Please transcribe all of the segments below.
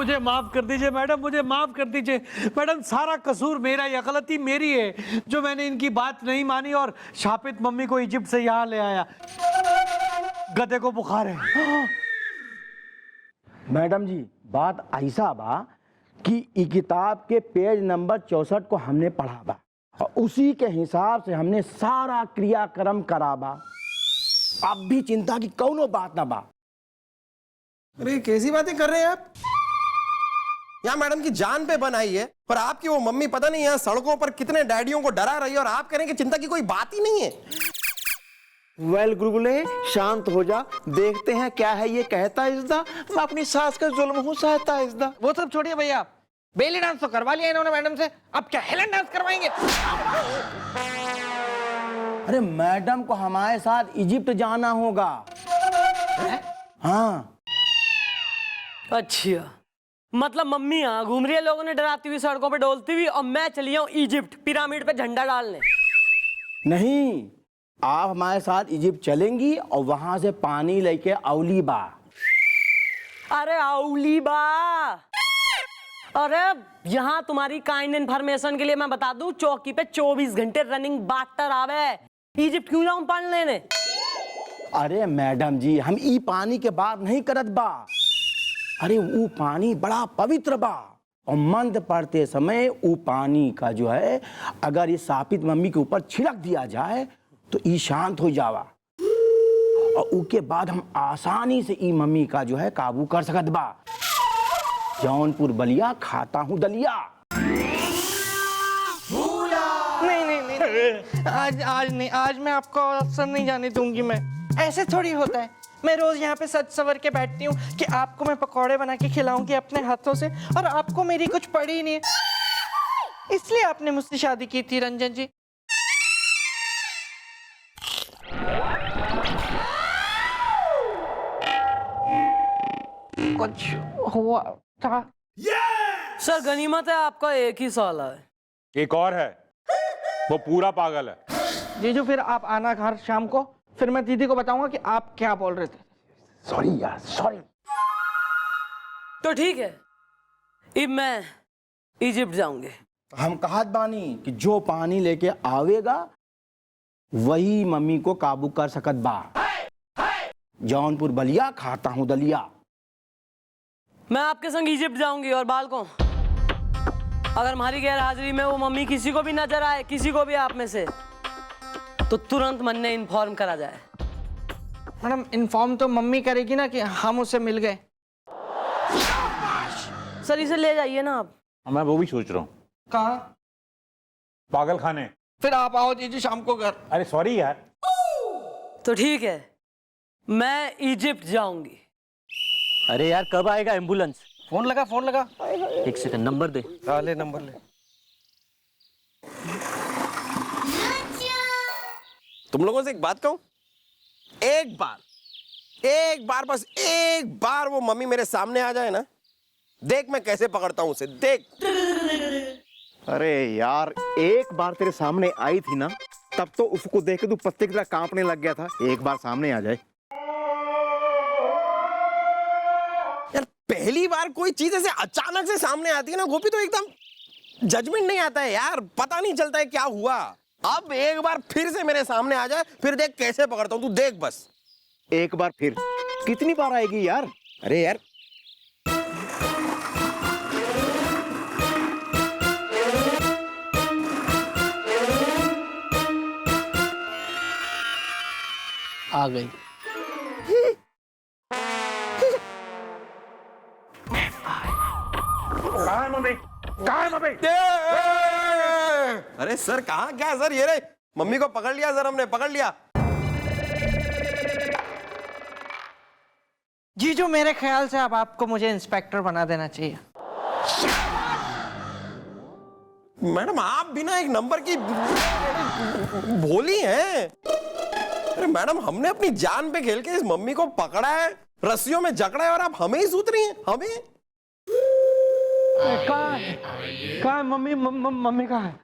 मुझे माफ कर दीजिए मैडम, मुझे माफ कर दीजिए मैडम। सारा कसूर मेरा, या गलती मेरी है जो मैंने इनकी बात नहीं मानी और शापित मम्मी को इजिप्ट से यहाँ ले आया। गधे को बुखार है। मैडम जी बात ऐसा बा कि ई किताब के पेज नंबर 64 को हमने पढ़ा बा और उसी के हिसाब से हमने सारा क्रियाक्रम करा बा। अब भी चिंता की कौनो बात ना बा। अरे कैसी बातें कर रहे हैं आप? यहाँ मैडम की जान पे बन आई है और आपकी वो मम्मी पता नहीं यहाँ सड़कों पर कितने डैडियों को डरा रही है और आप कह रहे हैं कि चिंता की कोई बात ही नहीं है। वेल गुलगुले शांत हो जा, देखते हैं क्या है ये कहता इज़्दा। मैं अपनी सास का जुल्म हूँ सहता इज़्दा। वो सब छोड़िए भैया, बेली डांस तो करवा लिया इन्होंने मैडम से, अब क्या हेलन डांस करवाएंगे? अरे मैडम को हमारे साथ इजिप्ट जाना होगा। हाँ अच्छा, मतलब मम्मी यहाँ घूम रही है लोगों ने डराती हुई, सड़कों पे डोलती हुई, और मैं चली जाऊँ इजिप्ट पिरामिड पे झंडा डालने। नहीं, आप हमारे साथ इजिप्ट चलेंगी और वहां से पानी लेके औलीबा। अरे औलीबा, अरे यहाँ तुम्हारी काइंड इन्फॉर्मेशन के लिए मैं बता दूं, चौकी पे 24 घंटे रनिंग वाटर आवे। इजिप्ट क्यों जाऊं पानी लेने? अरे मैडम जी हम ई पानी के बात नहीं करत बा। अरे वो पानी बड़ा पवित्र बा और मंद पड़ते समय वो पानी का जो है अगर ये शापित मम्मी के ऊपर छिड़क दिया जाए तो ई शांत हो जावा और उसके बाद हम आसानी से ई मम्मी का जो है काबू कर सकत बा। जौनपुर बलिया खाता हूँ दलिया। नहीं, आज नहीं, आज मैं आपको अवसर नहीं जाने दूंगी। मैं ऐसे थोड़ी होता है, मैं रोज यहाँ पे सच सवर के बैठती हूँ कि आपको मैं पकौड़े बना के खिलाऊंगी अपने हाथों से, और आपको मेरी कुछ पड़ी ही नहीं है। इसलिए आपने मुझसे शादी की थी रंजन जी। कुछ हुआ था? सर गनीमत है आपका एक ही साला है। एक और है, वो पूरा पागल है। जीजू फिर आप आना घर शाम को, फिर मैं दीदी को बताऊंगा कि आप क्या बोल रहे थे। सॉरी यार, सॉरी। तो ठीक है, अब मैं इजिप्ट जाऊंगे। हम कहत बानी कि जो पानी लेके आवेगा वही मम्मी को काबू कर सकत बा। जौनपुर बलिया खाता हूँ दलिया। मैं आपके संग इजिप्ट जाऊंगी, और बाल को अगर हमारी गैर हाजिरी में वो मम्मी किसी को भी नजर आए, किसी को भी आप में से, तो तुरंत मन ने इन्फॉर्म करा जाए। मैडम इन्फॉर्म तो मम्मी करेगी ना कि हम उससे मिल गए। सर इसे ले जाइए ना आप। मैं वो भी सोच रहा हूँ। कहाँ? पागल खाने। फिर आप आओ जीजू शाम को घर। अरे सॉरी यार। तो ठीक है, मैं इजिप्ट जाऊंगी। अरे यार कब आएगा एम्बुलेंस? फोन लगा, फोन लगा। एक सेकंड, नंबर दे। ले नंबर ले। तुम लोगों से एक बात कहूं, एक बार बस एक बार वो मम्मी मेरे सामने आ जाए ना, देख मैं कैसे पकड़ता हूं उसे, देख। अरे यार एक बार तेरे सामने आई थी ना, तब तो उसको देख के तू पत्ते की तरह कांपने लग गया था। एक बार सामने आ जाए। यार पहली बार कोई चीज ऐसे अचानक से सामने आती है ना गोपी, तो एकदम जजमेंट नहीं आता है यार, पता नहीं चलता है क्या हुआ। अब एक बार फिर से मेरे सामने आ जाए, फिर देख कैसे पकड़ता हूं, तू देख बस। एक बार फिर कितनी बार आएगी यार? अरे यार आ गई। कहाँ है मम्मी? कहाँ है मम्मी? अरे सर कहाँ क्या सर, ये रे मम्मी को पकड़ लिया सर, हमने पकड़ लिया। जीजू मेरे ख्याल से अब आपको मुझे इंस्पेक्टर बना देना चाहिए। मैडम आप बिना एक नंबर की भोली हैं। अरे मैडम हमने अपनी जान पे खेल के इस मम्मी को पकड़ा है, रस्सियों में जकड़ा है, और आप हमें ही सूत रही हैं, हमें। कहाँ है मम्मी? मम्मी कहाँ है?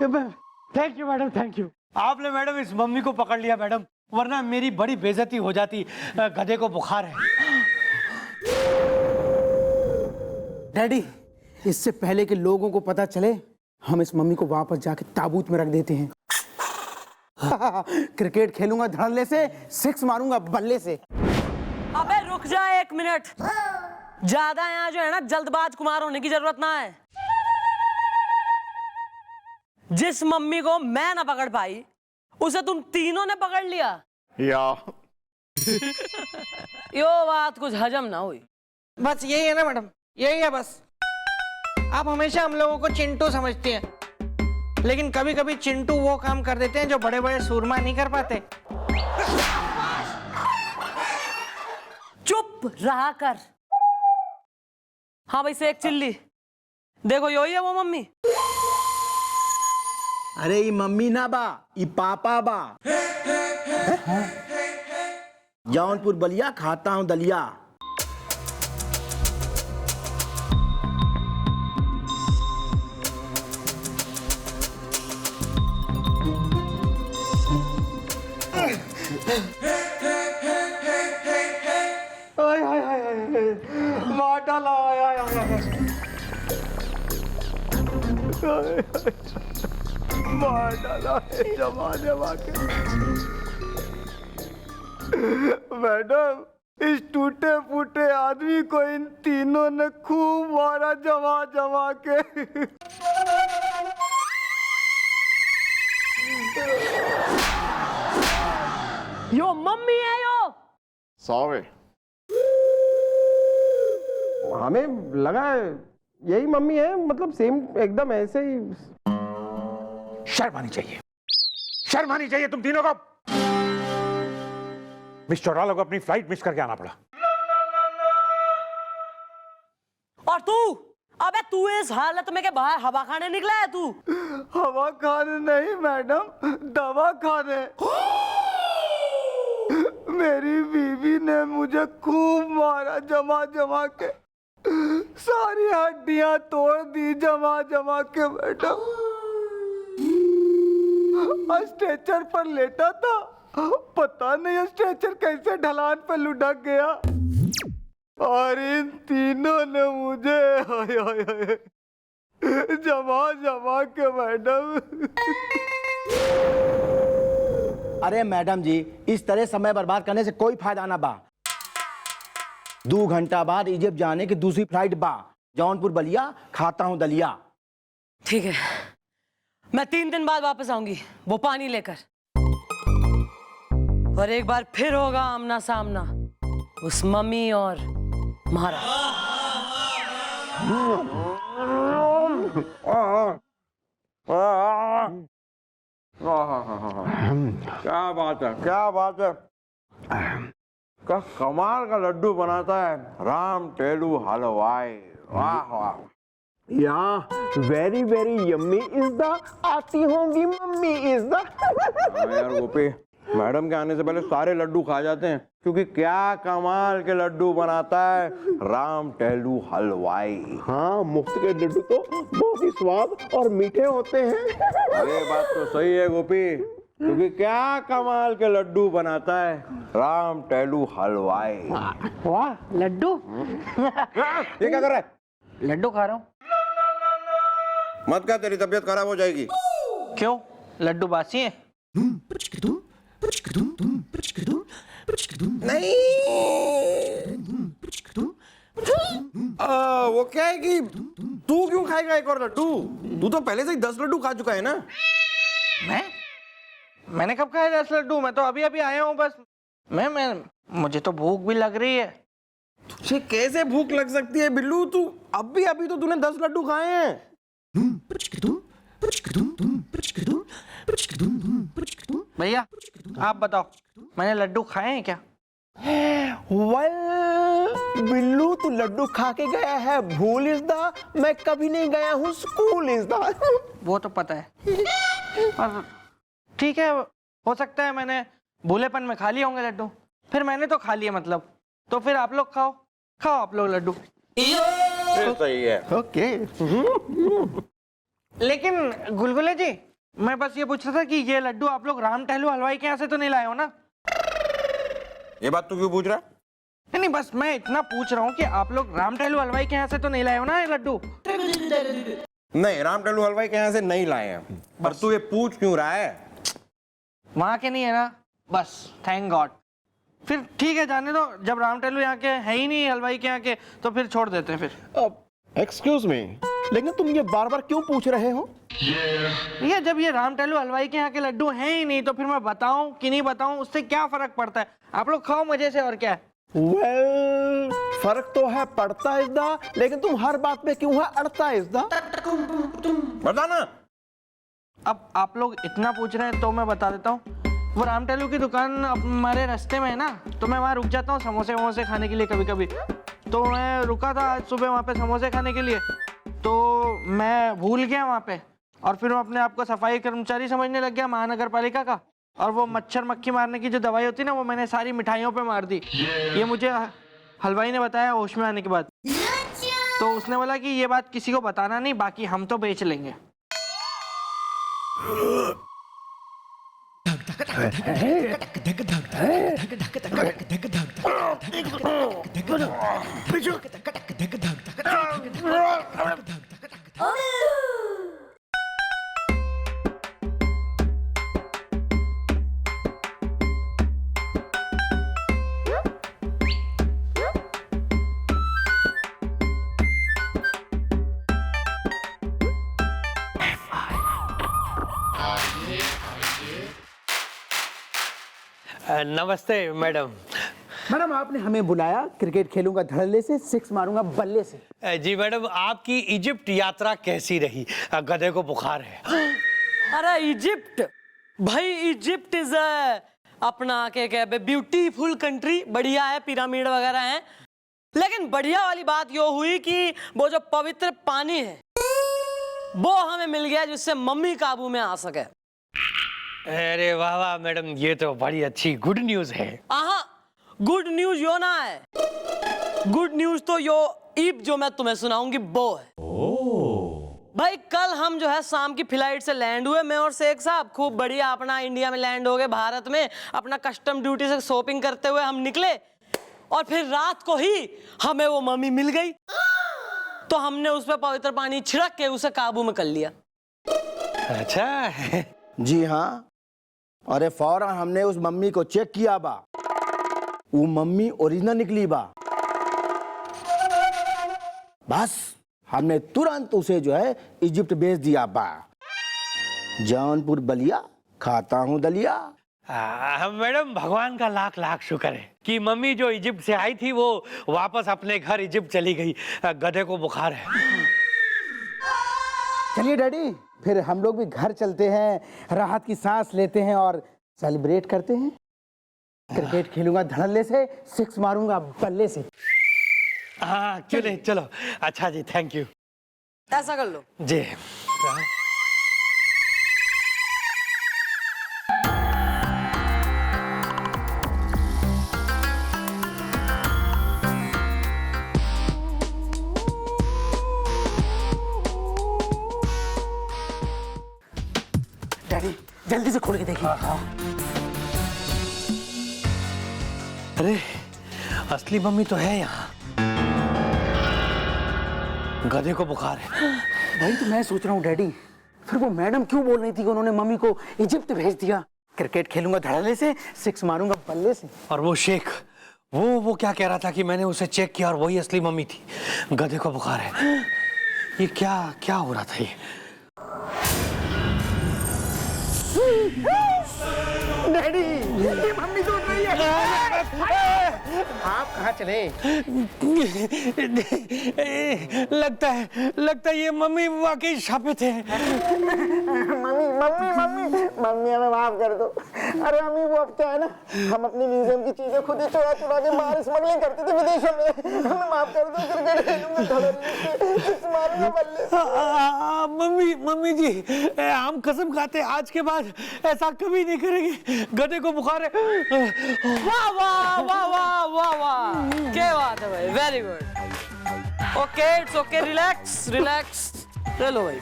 Mummy, thank you madam, thank you. आपने मैडम इस मम्मी को पकड़ लिया मैडम, वरना मेरी बड़ी बेइज्जती हो जाती। गधे को बुखार है। डैडी, इससे पहले कि लोगों को पता चले, हम इस मम्मी को वापस जाके ताबूत में रख देते हैं। क्रिकेट खेलूंगा धड़ल्ले से, 6 मारूंगा बल्ले से। अबे रुक जा 1 मिनट, ज्यादा यहाँ जो है ना जल्दबाज कुमार होने की जरूरत ना है। जिस मम्मी को मैं ना पकड़ पाई उसे तुम तीनों ने पकड़ लिया। या यो बात कुछ हजम ना हुई। बस यही है ना मैडम, यही है बस। आप हमेशा हम लोगों को चिंटू समझती हैं, लेकिन कभी कभी चिंटू वो काम कर देते हैं जो बड़े बड़े सूरमा नहीं कर पाते। चुप रहा कर। हाँ भाई से एक चिल्ली देखो, यो ही है वो मम्मी। अरे ये मम्मी ना बा, ये पापा बा। जौनपुर बलिया खाता हूँ दलिया। मार डाला। मार डाला है जमा जमा के। मैडम, इस टूटे फूटे आदमी को इन तीनों ने खूब मारा जमा जमा के। यो मम्मी है यो। सॉरी। हमें लगा यही मम्मी है, मतलब सेम एकदम ऐसे ही। शर्म आनी चाहिए, शर्म आनी चाहिए तुम तीनों को। मिस चौटाला को अपनी फ्लाइट मिस करके आना पड़ा। और तू, अबे तू इस हालत में के बाहर हवा खाने निकला है तू? हवा खाने नहीं मैडम, दवा खाने। मेरी बीवी ने मुझे खूब मारा जमा जमा के, सारी हड्डियां तोड़ दी जमा जमा के मैडम। स्ट्रेचर पर लेटा था, पता नहीं स्ट्रेचर कैसे ढलान पर लुढ़क गया और इन तीनों ने मुझे हाय हाय हाय जमा जमा के मैडम। अरे मैडम जी, इस तरह समय बर्बाद करने से कोई फायदा ना बा। 2 घंटा बाद इजिप्ट जाने की दूसरी फ्लाइट बा, जौनपुर बलिया खाता हूँ दलिया। ठीक है, मैं 3 दिन बाद वापस आऊंगी वो पानी लेकर, और एक बार फिर होगा आमना सामना उस मम्मी और महाराज। क्या बात है, क्या बात है। क्या कमाल का लड्डू बनाता है राम टेलू हलवाई। वाह वाह। या very very yummy is the आती होंगी मम्मी इज द। यार गोपी, मैडम के आने से पहले सारे लड्डू खा जाते हैं, क्योंकि क्या कमाल के लड्डू बनाता है राम टेलू हलवाई। हाँ, मुफ्त के लड्डू तो बहुत ही स्वाद और मीठे होते हैं। अरे बात तो सही है गोपी, क्योंकि क्या कमाल के लड्डू बनाता है राम टेलू हलवाई। वाह, लड्डू। ये क्या कर रहा है? लड्डू खा रहा हूँ। मत खा, तेरी तबीयत खराब हो जाएगी। क्यों, लड्डू बासी है? नहीं, वो क्या है कि तू क्यों खाएगा एक और लड्डू? तू तो पहले से ही 10 लड्डू खा चुका है ना। मैंने कब खाया 10 लड्डू? मैं तो अभी अभी आया हूँ बस। मैं मुझे तो भूख भी लग रही है। तुझे कैसे भूख लग सकती है बिल्लू? तू अभी तो तूने 10 लड्डू खाए हैं। भैया आप बताओ, मैंने लड्डू खाए हैं क्या? बिल्लू, तू लड्डू खा के गया है, भूल इज द, मैं कभी नहीं गया हूँ, स्कूल इज द। वो तो पता है, पर ठीक है, हो सकता है मैंने भूलेपन में खा लिए होंगे लड्डू। फिर मैंने तो खा लिए मतलब, तो फिर आप लोग खाओ आप लोग लड्डू। सही है। ओके। लेकिन गुलगुले जी, मैं बस ये पूछ रहा था कि ये लड्डू आप लोग राम टहलू हलवाई के यहाँ से तो नहीं लाए हो ना? ये बात तू क्यों पूछ रहा है? नहीं बस मैं इतना पूछ रहा हूँ कि आप लोग राम टहलू हलवाई के यहाँ से तो नहीं लाए हो ना ये लड्डू? नहीं, राम टल्लू हलवाई के यहाँ से नहीं लाए हैं। पर तू ये पूछ क्यों रहा है? वहाँ के नहीं है ना, बस थैंक गॉड। फिर ठीक है, जाने दो। जब राम टहलू यहाँ के है ही नहीं हलवाई के यहाँ के, तो फिर छोड़ देते हैं फिर। एक्सक्यूज मी, लेकिन तुम ये बार बार क्यों पूछ रहे हो? भैया जब ये राम टहलू हलवाई के यहाँ के लड्डू हैं ही नहीं, तो फिर मैं बताऊं कि नहीं बताऊं, उससे क्या फर्क पड़ता है? आप लोग खाओ मजे से, और क्या है। वेल, फर्क तो है पड़ता है इज़दा, लेकिन तुम हर बात पे क्यों है अड़ता है इज़दा? बता ना। अब आप लोग इतना पूछ रहे हैं तो मैं बता देता हूँ। वो राम टहलू की दुकान हमारे रास्ते में है ना, तो मैं वहाँ रुक जाता हूँ समोसे वमोसे खाने के लिए कभी कभी। तो मैं रुका था आज सुबह वहाँ पे समोसे खाने के लिए, तो मैं भूल गया वहाँ पे, और फिर मैं अपने आप को सफाई कर्मचारी समझने लग गया महानगर पालिका का। और वो मच्छर मक्खी मारने की जो दवाई होती है ना, वो मैंने सारी मिठाइयों पे मार दी। ये मुझे हलवाई ने बताया होश में आने के बाद। तो उसने बोला कि ये बात किसी को बताना नहीं, बाकी हम तो बेच लेंगे। नमस्ते मैडम। मैडम आपने हमें बुलाया, क्रिकेट खेलूंगा धड़ल्ले से, सिक्स मारूंगा बल्ले से। जी मैडम, आपकी इजिप्ट यात्रा कैसी रही? गधे को बुखार है। अरे इजिप्ट भाई, इजिप्ट इज अपना क्या ब्यूटीफुल कंट्री, बढ़िया है, पिरामिड वगैरह हैं। लेकिन बढ़िया वाली बात यो हुई कि वो जो पवित्र पानी है वो हमें मिल गया, जिससे मम्मी काबू में आ सके। अरे वाह वाह मैडम, ये तो बड़ी अच्छी गुड न्यूज है। आहा, गुड न्यूज यो ना है, गुड न्यूज तो यो ईब जो मैं तुम्हें सुनाऊंगी वो है। भाई कल हम जो है शाम की फ्लाइट से लैंड हुए, मैं और शेख साहब खूब बढ़िया अपना इंडिया में लैंड हो गए, भारत में अपना कस्टम ड्यूटी से शॉपिंग करते हुए हम निकले। और फिर रात को ही हमें वो मम्मी मिल गई, तो हमने उस पर पवित्र पानी छिड़क के उसे काबू में कर लिया। अच्छा जी हाँ, अरे फौरन हमने उस मम्मी को चेक किया बा, वो मम्मी ओरिजिनल निकली बा। बस हमने तुरंत उसे जो है इजिप्ट भेज दिया बा। जौनपुर बलिया, खाता हूँ दलिया। मैडम भगवान का लाख लाख शुक्र है कि मम्मी जो इजिप्ट से आई थी वो वापस अपने घर इजिप्ट चली गई। गधे को बुखार है। चलिए डैडी, फिर हम लोग भी घर चलते हैं, राहत की सांस लेते हैं और सेलिब्रेट करते हैं। क्रिकेट खेलूंगा धड़ल्ले से, सिक्स मारूंगा बल्ले से। हाँ क्यों नहीं, चलो। अच्छा जी, थैंक यू। ऐसा कर लो जी। डैडी जल्दी से खोल के देखिए। अरे असली मम्मी तो है यहाँ। गधे को बुखार है। वही तो मैं सोच रहा हूँ डैडी, फिर वो मैडम क्यों बोल रही थी कि उन्होंने मम्मी को इजिप्ट भेज दिया? क्रिकेट खेलूंगा धड़ल्ले से, सिक्स मारूंगा बल्ले से। और वो शेख, वो क्या कह रहा था कि मैंने उसे चेक किया और वही असली मम्मी थी। गधे को बुखार है। ये क्या हो रहा था ये? डैडी ये मम्मी तो नहीं है। आप कहाँ चले? लगता है ये मम्मी वाकई शापित है। मम्मी हमें माफ कर दो। अरे मम्मी वो अब क्या है ना, हम अपनी म्यूजियम की चीजें खुद ही चुरा के बाहर स्मगलिंग करते थे विदेशों में। हमें माफ कर दो, क्रिकेट खेलूंगा धड़ल्ले से, सिक्स मारूंगा बल्ले से। मम्मी जी, हम कसम खाते आज के बाद ऐसा कभी नहीं करेंगे। गधे को बुखार है। वाह वाह वाह वाह वाह वाह, क्या बात है भाई, very good. Okay it's okay, relax relax. चलो भाई,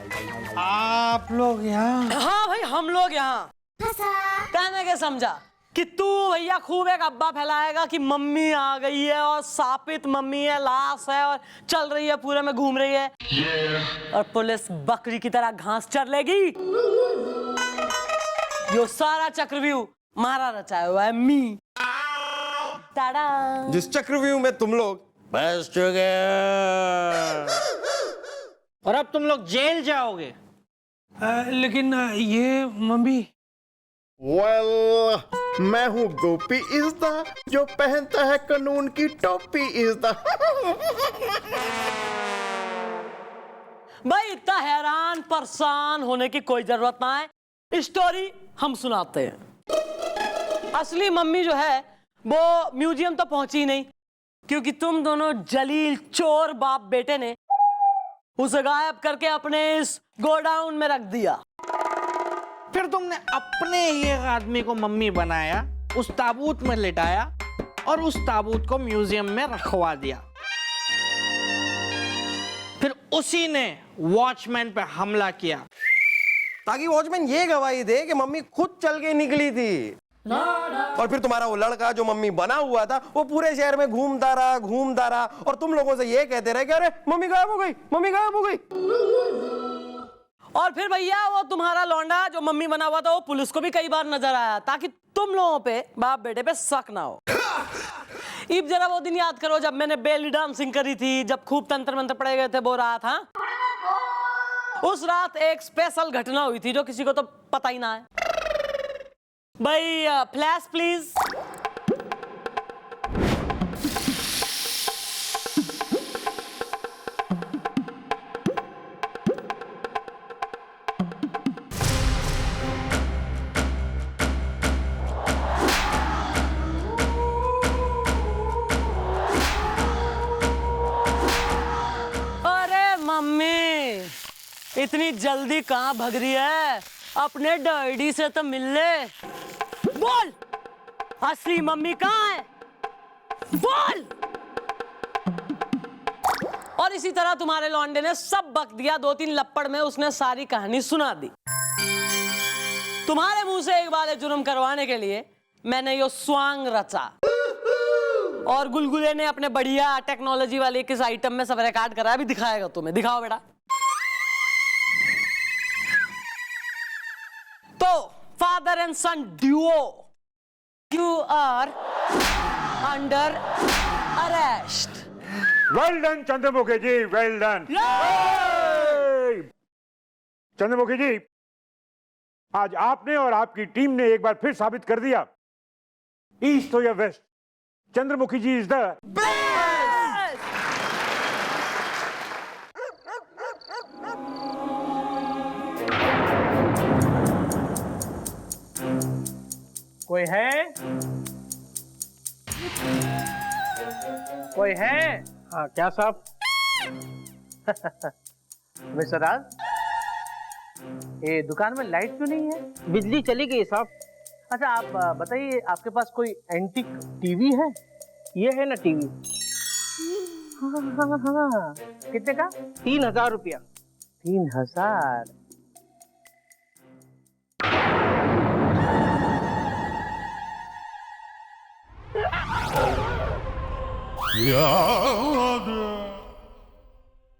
आप लोग यहाँ? हाँ भाई हम लोग यहाँ कहने के समझा। कि तू भैया खूब एक अब्बा फैलाएगा कि मम्मी आ गई है और सापित मम्मी है, लाश है और चल रही है, पूरे में घूम रही है और पुलिस बकरी की तरह घास चर लेगी। यो सारा चक्रव्यूह मारा रचाया हुआ है मी। टाडा। जिस चक्रव्यूह में तुम लोग फंस चुके और अब तुम लोग जेल जाओगे। लेकिन ये मम्मी वेल मैं हूँ गोपी इज़दा जो पहनता है कानून की टोपी इज़दा। भाई इतना हैरान परेशान होने की कोई जरूरत ना है, स्टोरी हम सुनाते हैं। असली मम्मी जो है वो म्यूजियम तो पहुंची नहीं, क्योंकि तुम दोनों जलील चोर बाप बेटे ने उसे गायब करके अपने इस गोडाउन में रख दिया। फिर तुमने अपने ही एक आदमी को मम्मी बनाया, उस ताबूत में लिटाया और उस ताबूत को म्यूजियम में रखवा दिया। फिर उसी ने वॉचमैन पे हमला किया ताकि वॉचमैन ये गवाही दे कि मम्मी खुद चल के निकली थी। और फिर तुम्हारा वो लड़का जो मम्मी बना हुआ था वो पूरे शहर में घूमता रहा और तुम लोगों से ये कहते रहे कि अरे मम्मी गायब हो गई, मम्मी गायब हो गई। और फिर भैया वो तुम्हारा लौंडा जो मम्मी बना हुआ था वो पुलिस को भी कई बार नजर आया, ताकि तुम लोगों पे बाप बेटे पे शक ना हो। इब जरा वो दिन याद करो जब मैंने बेली डांसिंग करी थी, जब खूब तंत्र मंत्र पड़े गए थे वो रात। हाँ, उस रात एक स्पेशल घटना हुई थी जो किसी को तो पता ही ना है। भाई फ्लैश प्लीज। इतनी जल्दी कहाँ भग रही है? अपने डैडी से तो मिल ले। बोल, असली मम्मी कहाँ है? बोल। और इसी तरह तुम्हारे लौंडे ने सब बक दिया। 2-3 लपड़ में उसने सारी कहानी सुना दी। तुम्हारे मुंह से एक बार जुर्म करवाने के लिए मैंने यो स्वांग रचा और गुलगुले ने अपने बढ़िया टेक्नोलॉजी वाले किस आइटम में सब रिकॉर्ड करा है, अभी दिखाएगा तुम्हें। दिखाओ बेटा। तो father and son duo, you are under arrest. Well done Chandramukhi ji, well done. Chandramukhi ji, आज आपने और आपकी टीम ने एक बार फिर साबित कर दिया, ईस्ट हो या west, Chandramukhi ji is the best. कोई है? कोई है? हाँ, क्या साहब? मिस्टर राज, ये दुकान में लाइट क्यों नहीं है? बिजली चली गई साहब। अच्छा, आप बताइए, आपके पास कोई एंटीक टीवी है? ये है ना टीवी, हाँ। कितने का? 3000 रुपया। 3000?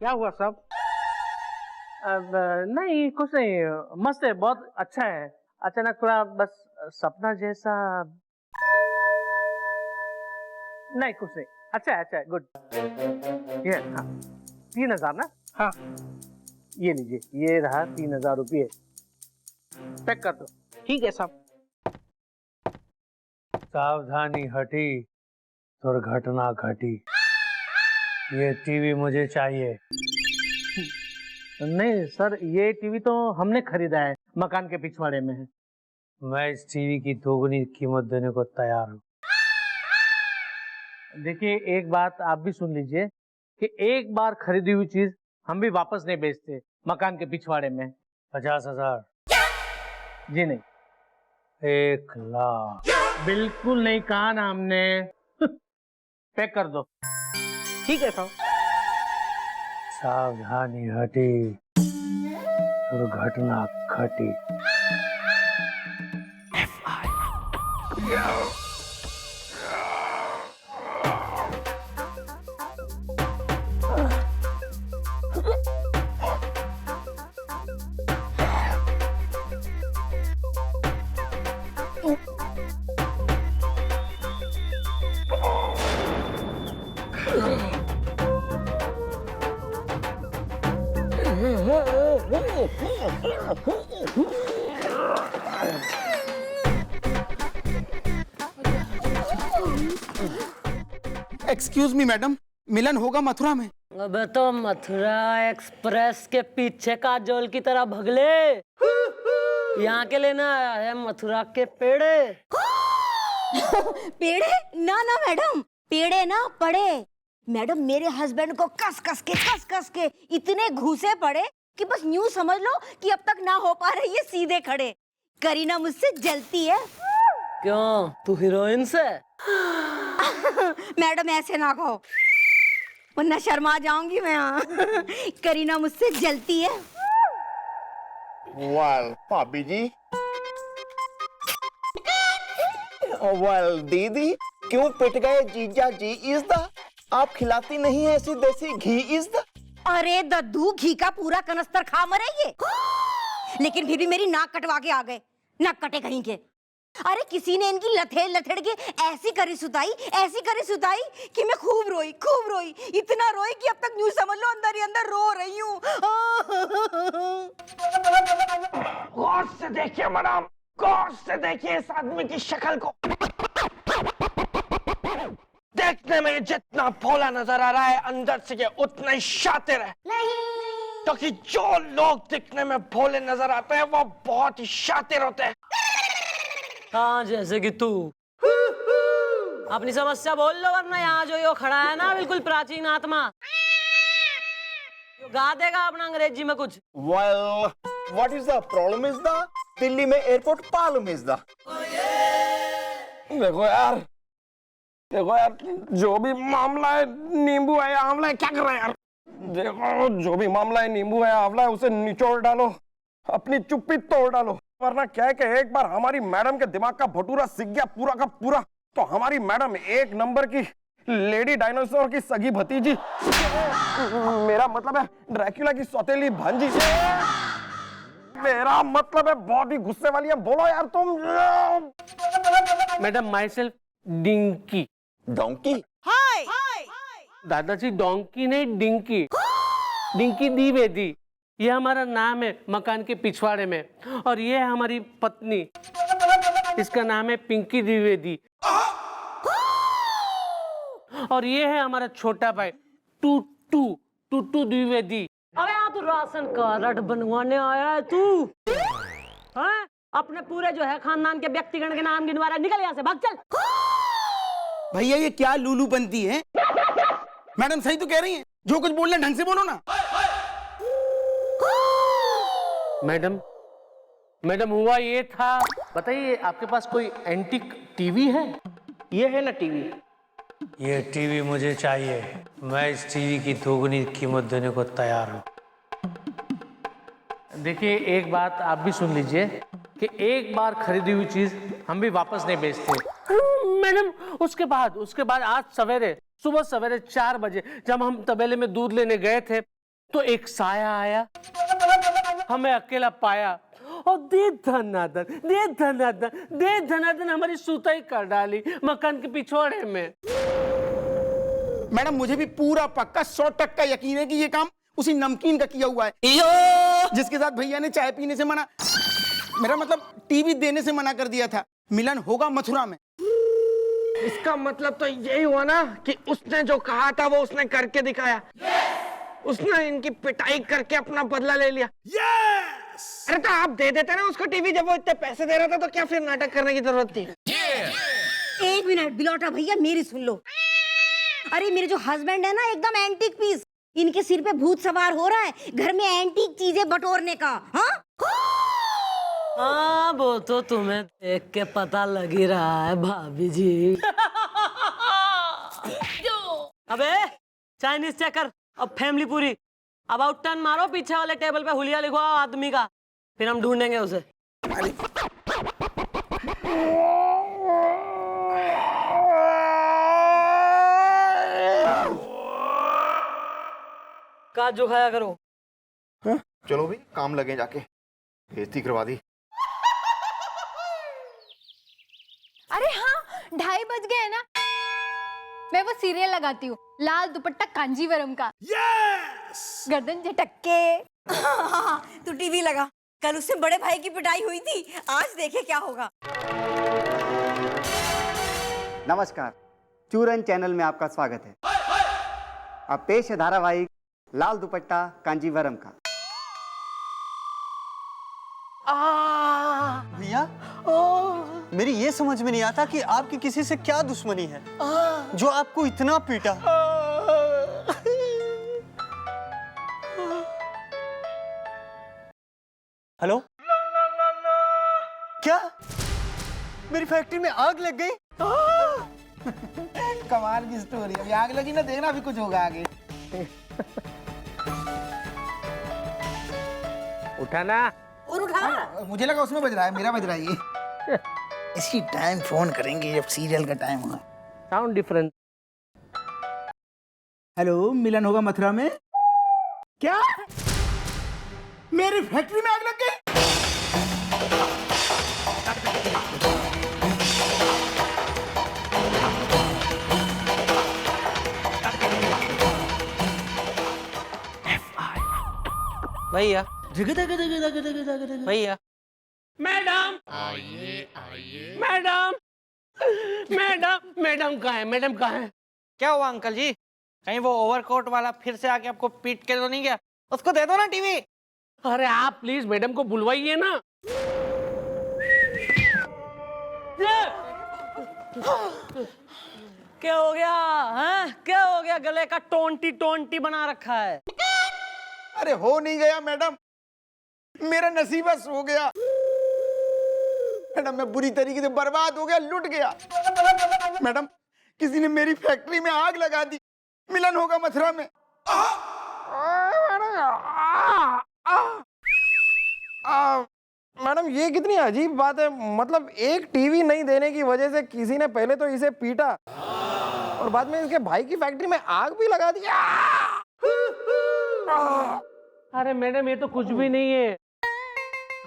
क्या हुआ साहब? अब नहीं, कुछ नहीं, मस्त है, बहुत अच्छा है। अचानक थोड़ा बस सपना जैसा। नहीं, कुछ नहीं, अच्छा है, अच्छा है, गुड। ये हाँ, 3000 ना? हाँ, ये लीजिए, ये रहा 3000 रुपये। पैक कर दो। ठीक है साहब। सावधानी हटी, दुर्घटना घटी। ये टीवी मुझे चाहिए। नहीं सर, ये टीवी तो हमने खरीदा है, मकान के पिछवाड़े में है। मैं इस टीवी की दोगुनी कीमत देने को तैयार हूँ। देखिए, एक बात आप भी सुन लीजिए कि एक बार खरीदी हुई चीज हम भी वापस नहीं बेचते। मकान के पिछवाड़े में 50,000। जी नहीं, 1 लाख। बिल्कुल नहीं कहा ना हमने। पैक कर दो। ठीक है साहब। सावधानी हटी, दुर्घटना घटी। एक्सक्यूज मी मैडम, मिलन होगा मथुरा में? अबे तो मथुरा एक्सप्रेस के पीछे का जोल की तरह भगले, यहाँ के लेना आया है मथुरा के पेड़े। पेड़े? ना ना मैडम, पेड़े ना पड़े। मैडम मेरे हस्बैंड को कस कस के इतने घूसे पड़े कि बस यूं समझ लो कि अब तक ना हो पा रही है सीधे खड़े। करीना मुझसे जलती है। क्यों, तू हीरोइन से? मैडम ऐसे ना कहो वरना शर्मा जाऊंगी मैं। करीना मुझसे जलती है। वेल भाभी जी, वेल दीदी, क्यों पिट गए जीजा जी? इज द आप खिलाती नहीं है ऐसी देसी घी? इज द अरे दद्दू, घी का पूरा कनस्तर खा मरे ये। लेकिन फिर भी मेरी नाक कटवा के आ गए, नाक कटे कहीं के। अरे किसी ने इनकी लथेड़ के ऐसी करी सुताई कि मैं खूब रोई, इतना रोई कि अब तक यूं समझ लो अंदर ही अंदर रो रही हूँ। गौर से देखिए मैडम, गौर से देखिए इस आदमी की शक्ल को। देखने में जितना भोला नजर आ रहा है, अंदर से ये उतना ही शातिर है। क्योंकि जो लोग दिखने में भोले नजर आते हैं वो बहुत ही शातिर होते हैं। हाँ, जैसे कि तू। अपनी समस्या बोल लो, वरना यहाँ जो यो खड़ा है ना, बिल्कुल प्राचीन आत्मा, यो गा देगा अपना अंग्रेजी में कुछ। Well what is the problem? Is the Delhi में एयरपोर्ट पालम इज द। देखो यार, जो भी मामला है, नींबू है या आंवला है, क्या कर रहा है यार? देखो, जो भी मामला है, नींबू है आंवला है, उसे निचोड़ डालो, अपनी चुप्पी तोड़ डालो। वरना क्या है कि एक बार हमारी मैडम के दिमाग का भटूरा सीख गया पूरा का पूरा, तो हमारी मैडम एक नंबर की लेडी डायनासोर की सगी भतीजी, मेरा मतलब है ड्रैक्युला की सौतेली भांजी, मेरा मतलब है बहुत ही गुस्से वाली है। बोलो यार तुम। Madam, myself Dinky. Donkey? Hi दादाजी, डोंकी नहीं डिंकी, डिंकी द्विवेदी, ये हमारा नाम है मकान के पिछवाड़े में। और ये है हमारी पत्नी, इसका नाम है पिंकी द्विवेदी। और ये है हमारा छोटा भाई टूटू द्विवेदी। अबे यहाँ तू राशन कार्ड बनवाने आया है तू? हाँ? अपने पूरे जो है खानदान के व्यक्तिगण के नाम गिनवा रहा है, निकल यहाँ से, भाग चल। भैया ये क्या लूलू बनती है? मैडम सही तो कह रही हैं, जो कुछ बोल रहे ढंग से बोलो ना। मैडम हुआ ये था, बताइए आपके पास कोई एंटीक टीवी है? ये है ना टीवी। ये टीवी मुझे चाहिए, मैं इस टीवी की दोगुनी कीमत देने को तैयार हूँ। देखिए, एक बात आप भी सुन लीजिए कि एक बार खरीदी हुई चीज हम भी वापस नहीं बेचते। मैडम, उसके बाद आज सुबह सवेरे 4 बजे जब हम तबेले में दूध लेने गए थे, तो एक साया आया, हमें अकेला पाया और दे धनादन हमारी सुताई कर डाली मकान के पिछवाड़े में। मैडम मुझे भी पूरा पक्का 100% यकीन है कि ये काम उसी नमकीन का किया हुआ है, जिसके साथ भैया ने चाय पीने से मना, मेरा मतलब टीवी देने से मना कर दिया था। मिलन होगा मथुरा में। इसका मतलब तो यही हुआ ना कि उसने जो कहा था वो उसने करके दिखाया। उसने इनकी पिटाई करके अपना बदला ले लिया। अरे तो आप दे देते ना उसको टीवी, जब वो इतने पैसे दे रहा था, तो क्या फिर नाटक करने की जरूरत थी? एक मिनट बिलौटा भैया, मेरी सुन लो। अरे मेरे जो हस्बैंड है ना, एकदम एंटीक पीस, इनके सिर पे भूत सवार हो रहा है घर में एंटीक चीजें बटोरने का। हाँ, वो तो तुम्हें देख के पता लग ही रहा है भाभी जी। अबे चाइनीज चेकर, अब फैमिली पूरी, अब आउट टर्न मारो, पीछे वाले टेबल पे हुलिया लिखो आदमी का, फिर हम ढूंढेंगे उसे। हाथ जो खाया करो। चलो भाई काम लगे जाके, बेइज्जती करवा दी। अरे हाँ, 2:30 बज गए ना। मैं वो सीरियल लगाती हूँ, लाल दुपट्टा कांजीवरम का। गर्दन झटक के। तू टीवी लगा, कल उससे बड़े भाई की पिटाई हुई थी, आज देखे क्या होगा। नमस्कार, चूरन चैनल में आपका स्वागत है। अब पेश है धारावाहिक लाल दुपट्टा कांजीवरम का। भैया, मेरी ये समझ में नहीं आता कि आपकी किसी से क्या दुश्मनी है जो आपको इतना पीटा। हेलो, क्या मेरी फैक्ट्री में आग लग गई? कमाल की स्टोरी, अभी आग लगी ना, देखना अभी कुछ होगा आगे। उठाना। और उठा। मुझे लगा उसमें बज रहा है, मेरा बज रहा है ये। इसी टाइम फोन करेंगे जब सीरियल का टाइम होगा। Sound different. हेलो, मिलन होगा मथुरा में? क्या मेरी फैक्ट्री में आग लग गई? भैया, भैया, मैडम, मैडम, मैडम, मैडम कहाँ है? मैडम कहाँ है? क्या हुआ अंकल जी? कहीं वो ओवरकोट वाला फिर से आके आपको पीट के तो नहीं गया? उसको दे दो ना टीवी। अरे आप प्लीज मैडम को बुलवाइए ना। क्या हो गया? हैं? क्या हो गया? गले का टोंटी टोंटी बना रखा है। अरे हो नहीं गया मैडम, मेरा नसीबस हो गया मैडम। मैं बुरी तरीके से बर्बाद हो गया, लुट गया मैडम। किसी ने मेरी फैक्ट्री में आग लगा दी। मिलन होगा मथुरा में। मैडम, ये कितनी अजीब बात है। मतलब एक टीवी नहीं देने की वजह से किसी ने पहले तो इसे पीटा और बाद में इसके भाई की फैक्ट्री में आग भी लगा दी। अरे मैडम, ये तो कुछ भी नहीं है।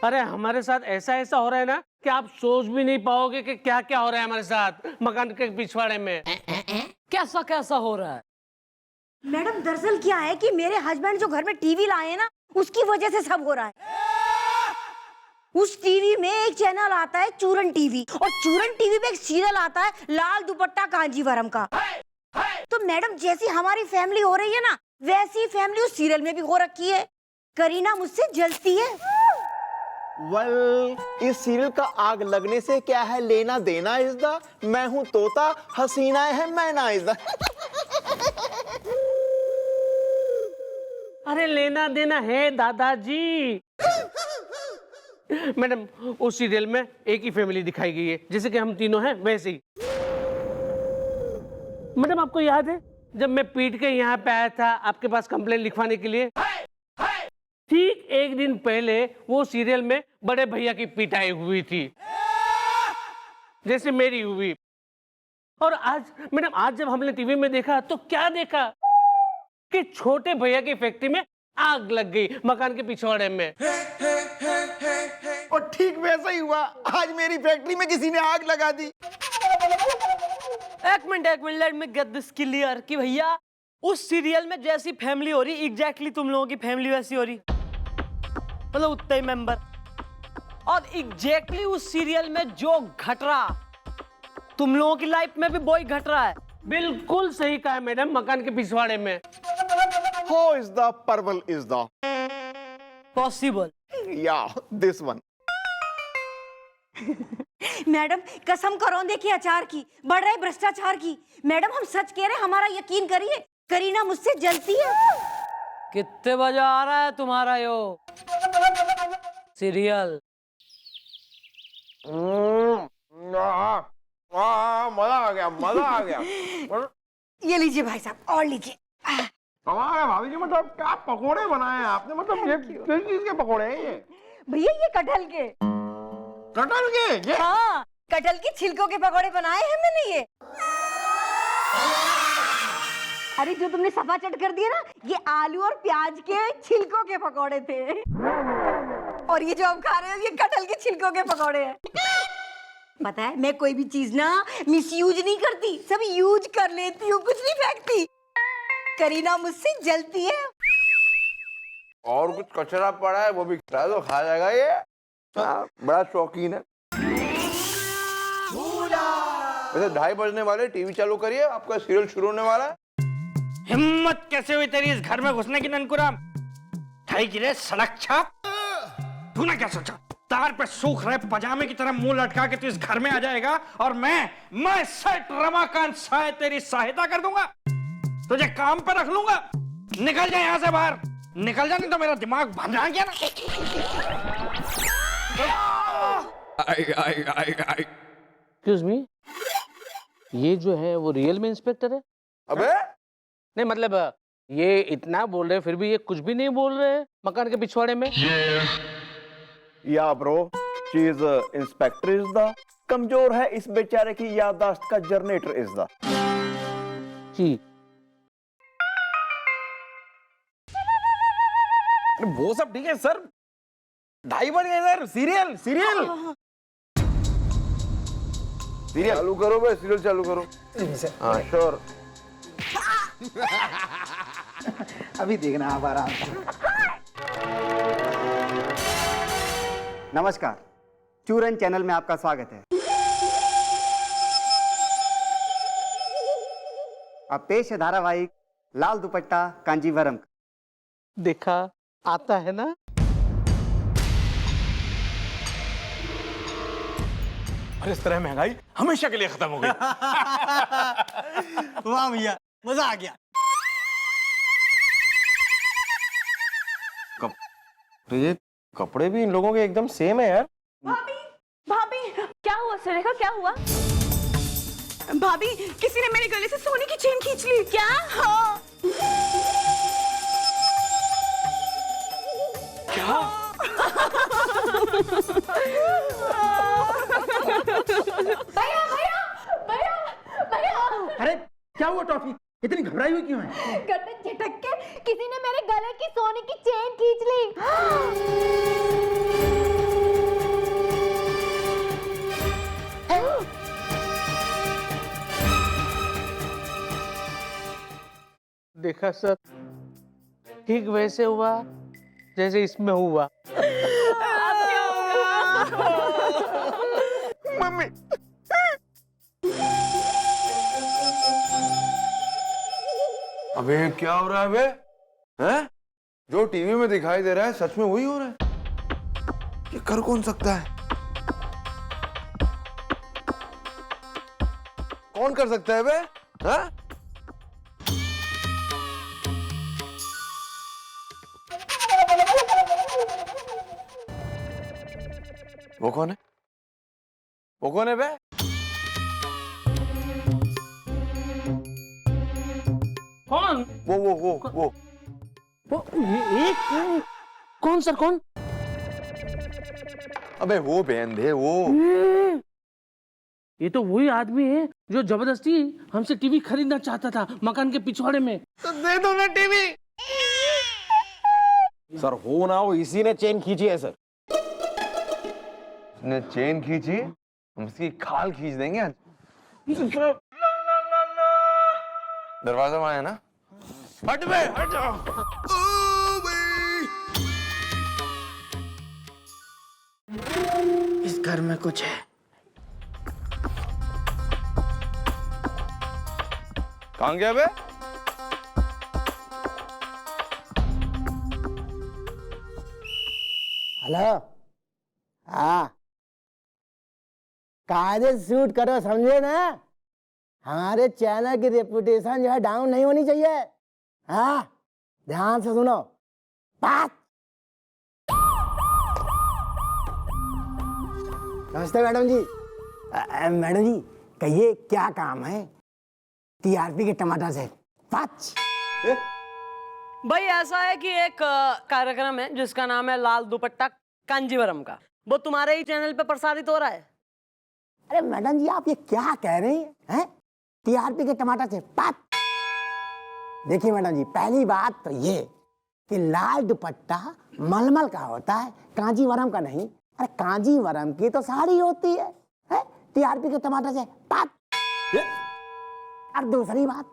अरे हमारे साथ ऐसा ऐसा हो रहा है ना कि आप सोच भी नहीं पाओगे कि क्या क्या हो रहा है हमारे साथ मकान के पिछवाड़े में। कैसा कैसा हो रहा है? मैडम, दरअसल क्या है कि मेरे हस्बैंड जो घर में टीवी लाए हैं ना, उसकी वजह से सब हो रहा है। उस टीवी में एक चैनल आता है चूरन टीवी, और चूरन टीवी में एक सीरियल आता है लाल दुपट्टा कांजीवरम का। तो मैडम, जैसी हमारी फैमिली हो रही है ना, वैसी फैमिली उस सीरियल में भी हो रखी है। करीना मुझसे जलती है। वेल, इस सीरियल का आग लगने से क्या है लेना देना इस दा। मैं हूं तोता, हसीना है मैना इस दा। अरे लेना देना है दादाजी। मैडम, उस सीरियल में एक ही फैमिली दिखाई गई है, जैसे कि हम तीनों हैं वैसे ही। मैडम, आपको याद है जब मैं पीट के यहाँ पे आया था आपके पास कंप्लेन लिखवाने के लिए? ठीक एक दिन पहले वो सीरियल में बड़े भैया की पिटाई हुई थी, जैसे मेरी हुई। और आज मैडम, आज जब हमने टीवी में देखा तो क्या देखा कि छोटे भैया की फैक्ट्री में आग लग गई मकान के पिछवाड़े में। और ठीक वैसा ही हुआ, आज मेरी फैक्ट्री में किसी ने आग लगा दी। एक minute, let me get this clear कि भैया उस सीरियल में जैसी फैमिली हो रही, एग्जैक्टली तुम लोगों की फैमिली वैसी हो रही, मतलब उतने ही मेंबर। और एग्जैक्टली उस सीरियल में जो घट रहा, तुम लोगों की लाइफ में भी वही घट रहा है। बिल्कुल सही कहा मैडम, मकान के पिछवाड़े में। How is the purple is the possible? yeah this one। Madam, कसम करो देखिए अचार की, बढ़ रहे भ्रष्टाचार की। मैडम, हम सच कह रहे हैं, हमारा यकीन करिए, करीना मुझसे जलती है। कितने बजे आ रहा है तुम्हारा यो सीरियल? मजा आ गया, मजा आ गया। ये लीजिए भाई साहब, और लीजिए। हमारे भाभी जी, मतलब क्या पकोड़े बनाए हैं आपने? मतलब ये किस चीज के पकोड़े हैं ये? भैया, ये कटहल के। कटहल के? ये हाँ, कटहल के छिलकों के पकौड़े बनाए हैं मैंने ये। अरे जो तुमने सफा चट कर दिया ना, ये आलू और प्याज के छिलकों के पकौड़े थे। और ये जो आप खा रहे हो, ये कटहल के छिलकों के पकौड़े हैं। पता है, मैं कोई भी चीज ना मिसयूज नहीं करती, सब यूज कर लेती हूँ, कुछ नहीं फेंकती। करीना मुझसे जलती है। और कुछ कचरा पड़ा है वो भी खिला दो, खा जाएगा ये। बड़ा शौकीन है। वैसे 2:30 बजने वाले, टीवी चालू करिए, आपका सीरियल शुरू होने वाला है। हिम्मत कैसे हुई तेरी इस घर में घुसने की ननकुराम? ठाई गिरे सड़क छाप। तूने क्या सोचा तार पे सूख रहे पजामे की तरह मुंह लटका के तू इस घर में आ जाएगा और मैं सेठ रमाकांत साय तेरी सहायता कर दूंगा, तुझे काम पे रख लूंगा? निकल जा यहाँ से बाहर, निकल जा, नहीं तो मेरा दिमाग भंजा गया ना। एक्सक्यूज मी, ये जो है वो रियल में इंस्पेक्टर है? अबे नहीं मतलब ये इतना बोल रहे फिर भी ये कुछ भी नहीं बोल रहे हैं मकान के पिछवाड़े में। या ब्रो, चीज इंस्पेक्टर इज द कमजोर है इस बेचारे की याददाश्त का जनरेटर इज द जी। वो सब ठीक है सर, 2:30 बज गए सर। सीरियल सीरियल सीरियल चालू करो भाई, सीरियल चालू करो। हाँ श्योर। अभी देखना आप आराम से। नमस्कार, चूरन चैनल में आपका स्वागत है। अब पेश है धारावाहिक लाल दुपट्टा कांजीवरम। देखा आता है ना। और इस तरह महंगाई हमेशा के लिए खत्म हो गई। वाह भैया, मजा आ गया। तो ये कपड़े भी इन लोगों के एकदम सेम है यार। भाभी भाभी, क्या हुआ सुरेखा, क्या हुआ? भाभी, किसी ने मेरे गले से सोने की चेन खींच ली। क्या? हाँ। क्या? भैया भैया भैया भैया! अरे क्या हुआ टॉफी, इतनी घबराई हुई क्यों है? गर्दन झटक के किसी ने मेरे गले की सोने की चेन खींच ली। देखा सर, ठीक वैसे हुआ जैसे इसमें हुआ। मम्मी अबे क्या हो रहा है बे? हैं? जो टीवी में दिखाई दे रहा है सच में वही हो रहा है? ये कर कौन सकता है? कौन कर सकता है बे? हैं? वो कौन है? वो कौन है बे? कौन? वो एक कौन सर, कौन? अबे वो बेंधे वो। ये तो वही आदमी है जो जबरदस्ती हमसे टीवी खरीदना चाहता था मकान के पिछवाड़े में। तो दे दो ना टीवी। सर हो ना हो, इसी ने चेन खींची है सर। उसने चेन खींची, हम उसकी खाल खींच देंगे आज। दरवाजा वहां है ना? हट बे, हट जाओ। इस घर में कुछ है। कहाँ गया बे? हेलो, हाँ, कायदे से शूट करो, समझे ना? हमारे चैनल की रेपुटेशन जो है डाउन नहीं होनी चाहिए। हाँ, ध्यान से सुनो। बात। नमस्ते मैडम जी। मैडम जी कहिए क्या काम है? टीआरपी के टमाटर से पाँच। भाई ऐसा है कि एक कार्यक्रम है जिसका नाम है लाल दुपट्टा कांजीवरम का, वो तुम्हारे ही चैनल पे प्रसारित हो रहा है। अरे मैडम जी आप ये क्या कह रहे हैं? टीआरपी के टमाटर से पाँच। देखिए मैडम जी, पहली बात तो ये कि लाल दुपट्टा मलमल का होता है, कांजीवरम का नहीं। अरे कांजीवरम की तो साड़ी होती है? टीआरपी के टमाटर से बात। और दूसरी बात,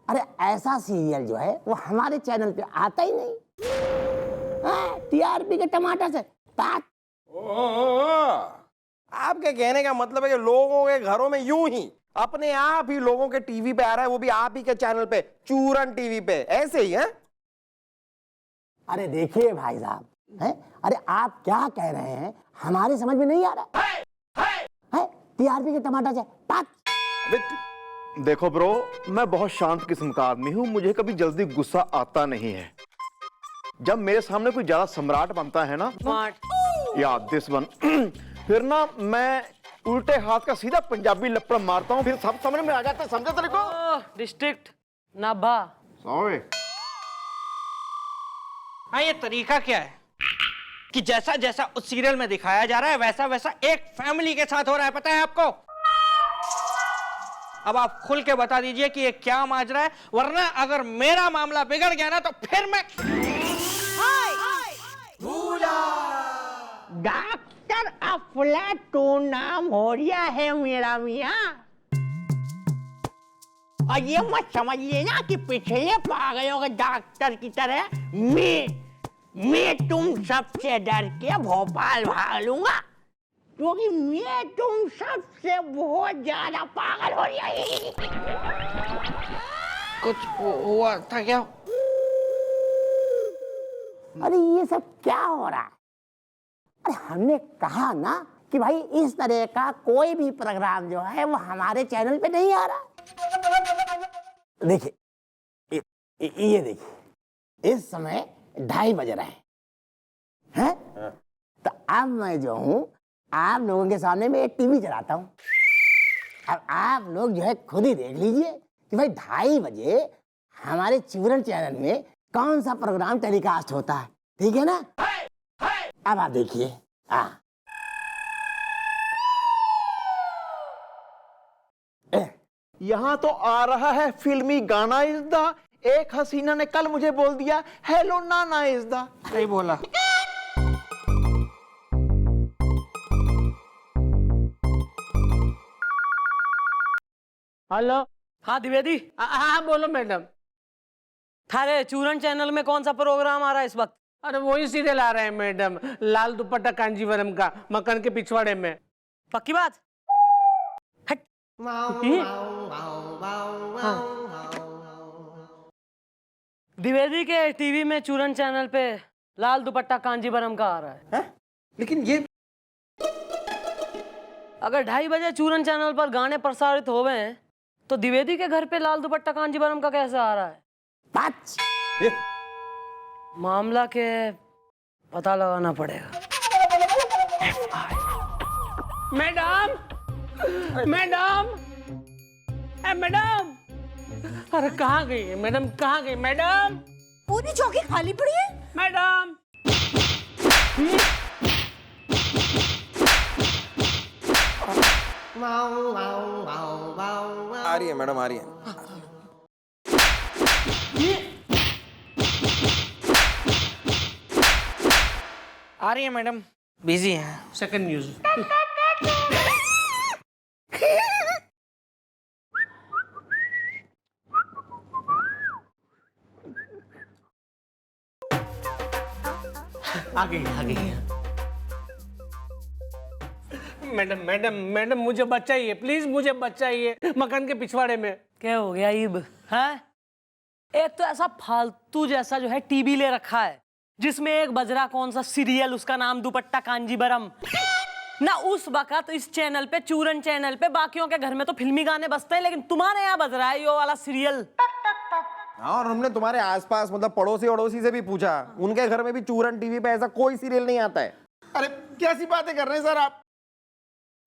अरे ऐसा सीरियल जो है वो हमारे चैनल पे आता ही नहीं। टीआरपी के टमाटर से बात। आपके कहने का मतलब है कि लोगों के घरों में यूं ही अपने आप ही लोगों के टीवी पे आ रहा है, वो भी आप ही के चैनल पे, चूरन टीवी पे, ऐसे ही है? अरे देखिए भाई साहब, अरे आप क्या कह रहे हैं हमारे समझ में नहीं आ रहा है। टीआरपी के टमाटर से बात। देखो ब्रो, मैं बहुत शांत किस्म का आदमी हूं, मुझे कभी जल्दी गुस्सा आता नहीं है। जब मेरे सामने कोई ज्यादा सम्राट बनता है ना, या दिस वन, फिर ना मैं उल्टे हाथ का सीधा पंजाबी लपड़ मारता हूँ, फिर सब समझ में आ जाता है। समझे तेरे को? डिस्ट्रिक्ट नाभा। सॉरी। हाँ, ये तरीका क्या है कि जैसा जैसा उस सीरियल में दिखाया जा रहा है वैसा वैसा एक फैमिली के साथ हो रहा है, पता है आपको? अब आप खुल के बता दीजिए कि ये क्या माजरा है, वरना अगर मेरा मामला बिगड़ गया ना तो फिर मैं डॉक्टर अफलातून नाम हो रहा है मेरा मियाँ। और ये मत समझ लेना कि पिछले पागलों के डॉक्टर की तरह मैं तुम सबसे डर के भोपाल भाग लूंगा, क्योंकि मैं तुम सबसे बहुत ज्यादा पागल हो रही। कुछ हुआ था क्या? अरे ये सब क्या हो रहा है? अरे हमने कहा ना कि भाई इस तरह का कोई भी प्रोग्राम जो है वो हमारे चैनल पे नहीं आ रहा। देखिए, ये देखिए, इस समय 2:30 बज रहे हैं? तो अब मैं जो हूँ आप लोगों के सामने में एक टीवी चलाता हूँ। अब आप लोग जो है खुद ही देख लीजिए कि भाई 2:30 बजे हमारे चूरन चैनल में कौन सा प्रोग्राम टेलीकास्ट होता है। ठीक है ना? अब आप देखिए। यहाँ तो आ रहा है फिल्मी गाना इज द। एक हसीना ने कल मुझे बोल दिया, हेलो नाना इज द। नहीं बोला। हेलो। हाँ द्विवेदी। हाँ बोलो मैडम। थारे चूरन चैनल में कौन सा प्रोग्राम आ रहा है इस वक्त? अरे वही सीरियल आ रहा है मैडम, लाल दुपट्टा कांजीवरम का, मकान के पिछवाड़े में। पक्की बात? हट। द्विवेदी के टीवी में चूरन चैनल पे लाल दुपट्टा कांजीवरम का आ रहा है। लेकिन ये अगर 2:30 बजे चूरन चैनल पर गाने प्रसारित हो गए हैं तो द्विवेदी के घर पे लाल दुपट्टा कांजीवरम का कैसे आ रहा है? मामला के पता लगाना पड़ेगा। मैडम, मैडम, मैडम, अरे कहाँ गई है मैडम? कहाँ गई मैडम? पूरी चौकी खाली पड़ी है मैडम। आ रही है मैडम, आ रही है। आ रही है मैडम, बिजी है। Second news. आ गई, आ गई। मैडम, मैडम, मैडम, मुझे बचाइए प्लीज, मुझे बचाइए, मकान के पिछवाड़े में। क्या हो गया ईब? है एक तो ऐसा फालतू जैसा जो है टीवी ले रखा है जिसमें एक बजरा कौन सा सीरियल, उसका नाम दुपट्टा कांजीवरम ना। उस वक्त इस चैनल पे, चूरन चैनल पे, बाकियों के घर में तो फिल्मी गाने बजते हैं, लेकिन तुम्हारे यहाँ बज रहा है ये वाला सीरियल। और हमने तुम्हारे आसपास मतलब पड़ोसी अड़ोसी से भी पूछा, उनके घर में भी चूरन टीवी पे ऐसा कोई सीरियल नहीं आता है। अरे कैसी बातें कर रहे हैं सर आप?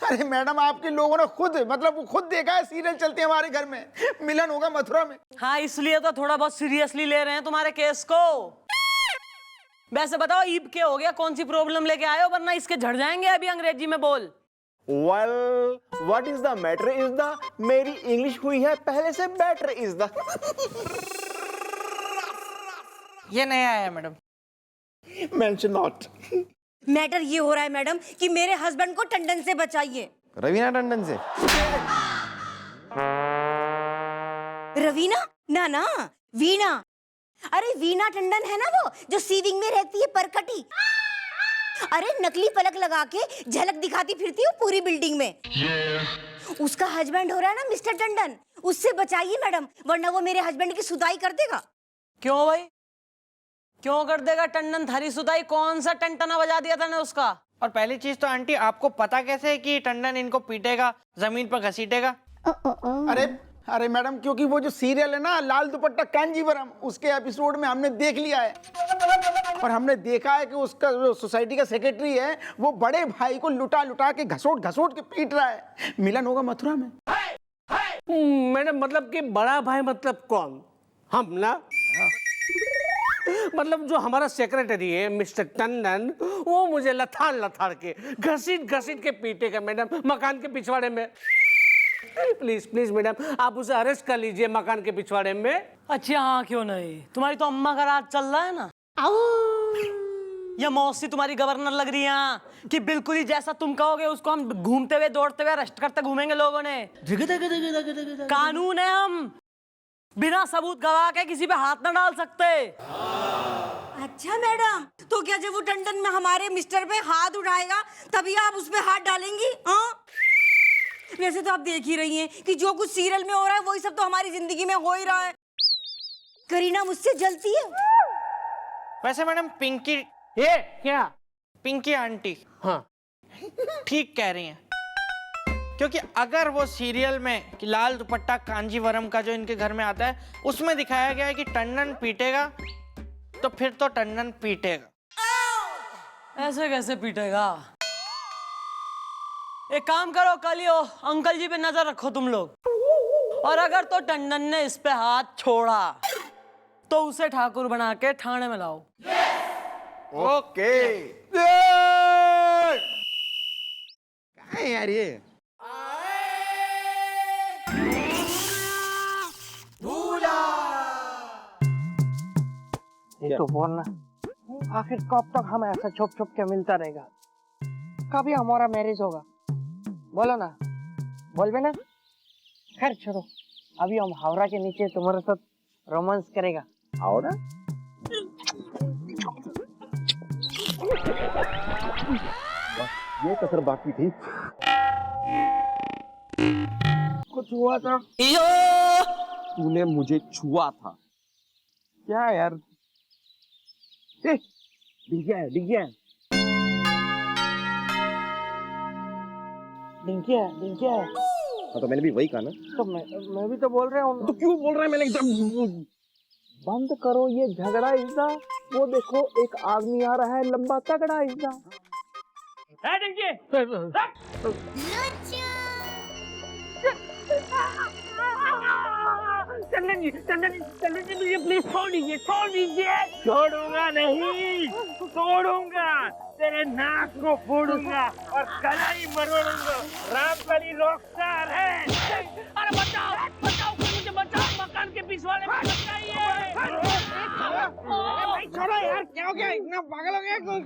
अरे मैडम, आपके लोगों ने खुद देखा है सीरियल चलते हैं हमारे घर में, मिलन होगा मथुरा में। हाँ, इसलिए तो थोड़ा बहुत सीरियसली ले रहे हैं तुम्हारे केस को। वैसे बताओ ईब क्या हो गया? कौन सी प्रॉब्लम लेके आए हो? वरना इसके झड़ जाएंगे अभी। अंग्रेजी में बोल। Well, what is the matter is the, मेरी इंग्लिश हुई है पहले से बेटर इज द। ये नया आया मैडम। Mention not. मैटर ये हो रहा है मैडम कि मेरे हस्बैंड को टंडन से बचाइए। रवीना टंडन से? रवीना? ना ना, वीना। अरे वीना टंडन है ना वो जो सीविंग में रहती है परकटी। अरे नकली पलक लगा के झलक दिखाती फिरती है पूरी बिल्डिंग में। उसका हस्बैंड हो रहा है ना मिस्टर टंडन, उससे बचाइए मैडम, वरना वो मेरे हस्बैंड की सुताई कर देगा। क्यों भाई, क्यों कर देगा टंडन थारी सुताई? कौन सा टंटना बजा दिया था ने उसका? और पहली चीज तो आंटी आपको पता कैसे है कि टंडन इनको पीटेगा, जमीन पर घसीटेगा? अरे मैडम, क्योंकि वो जो सीरियल है ना लाल दुपट्टा कांजीवरम, उसके एपिसोड में हमने देख लिया है और हमने देखा है कि उसका जो सोसाइटी का सेक्रेटरी है वो बड़े भाई को लुटा लुटा के घसोट घसोट के पीट रहा है। मिलन होगा मथुरा में। मैडम मतलब कि बड़ा भाई मतलब कौन? हम ना? मतलब जो हमारा सेक्रेटरी है मिस्टर टंडन, वो मुझे लथाड़ लथाड़ के घसीट घसीट के पीटेगा मैडम मकान के पिछवाड़े में। प्लीज प्लीज मैडम, आप उसे अरेस्ट कर लीजिए मकान के पिछवाड़े में। अच्छा हाँ, क्यों नहीं? तुम्हारी तो अम्मा का राज चल रहा है ना। या मौसी तुम्हारी गवर्नर लग रही है कि बिल्कुल ही जैसा तुम कहोगे उसको हम घूमते हुए दौड़ते हुए अरेस्ट करते घूमेंगे लोगों ने। कानून है, हम बिना सबूत गवाह के किसी पे हाथ ना डाल सकते। अच्छा मैडम, तो क्या जब वो टंडन में हमारे मिस्टर पे हाथ उठाएगा तभी आप उस पे हाथ डालेंगी? हाँ, वैसे तो आप देख ही रही हैं कि जो कुछ सीरियल में हो रहा है वही सब तो हमारी जिंदगी में हो ही रहा है। करीना मुझसे जलती है। वैसे मैडम पिंकी, ये क्या? पिंकी आंटी हाँ ठीक कह रही हैं, क्योंकि अगर वो सीरियल में कि लाल दुपट्टा कांजीवरम का जो इनके घर में आता है उसमें दिखाया गया है कि टंडन पीटेगा, तो फिर तो टंडन पीटेगा। ऐसे कैसे पीटेगा? एक काम करो, कल ही अंकल जी पे नजर रखो तुम लोग, और अगर तो टंडन ने इस पे हाथ छोड़ा तो उसे ठाकुर बना के थाने में लाओ। ओके। यार ये तो बोलना, आखिर कब तक हम ऐसा छुप छुप के मिलता रहेगा? कभी हमारा मैरिज होगा? बोलो ना, बोल भी ना। खैर छोड़ो, अभी हम हावड़ा के नीचे तुम्हारे साथ रोमांस करेगा। हावड़ा? ये कसर बाकी थी। कुछ हुआ था? तूने मुझे छुआ था क्या यार? दिख गया है, दिख गया है, दिख गया है, दिख गया है। हाँ तो मैंने भी वही कहा ना। तो मैं भी तो बोल रहा हूँ। तो क्यों बोल रहा है? मैंने एकदम बंद करो ये झगड़ा इतना। वो देखो एक आदमी आ रहा है लंबा तगड़ा इतना। टंडन जी मुझे प्लीज छोड़ दीजिए, छोड़ दीजिए। छोड़ूंगा नहीं, तोड़ूंगा, तेरे नाक को फोड़ूंगा और कलाई मरोड़ूंगा। रामकली रॉकस्टार है। अरे बचाओ बचाओ, मुझे बचाओ, मकान के पिछवाड़े में बचाइए। छोड़ो यार, क्या हो गया? इतना पागल हो गया कुछ?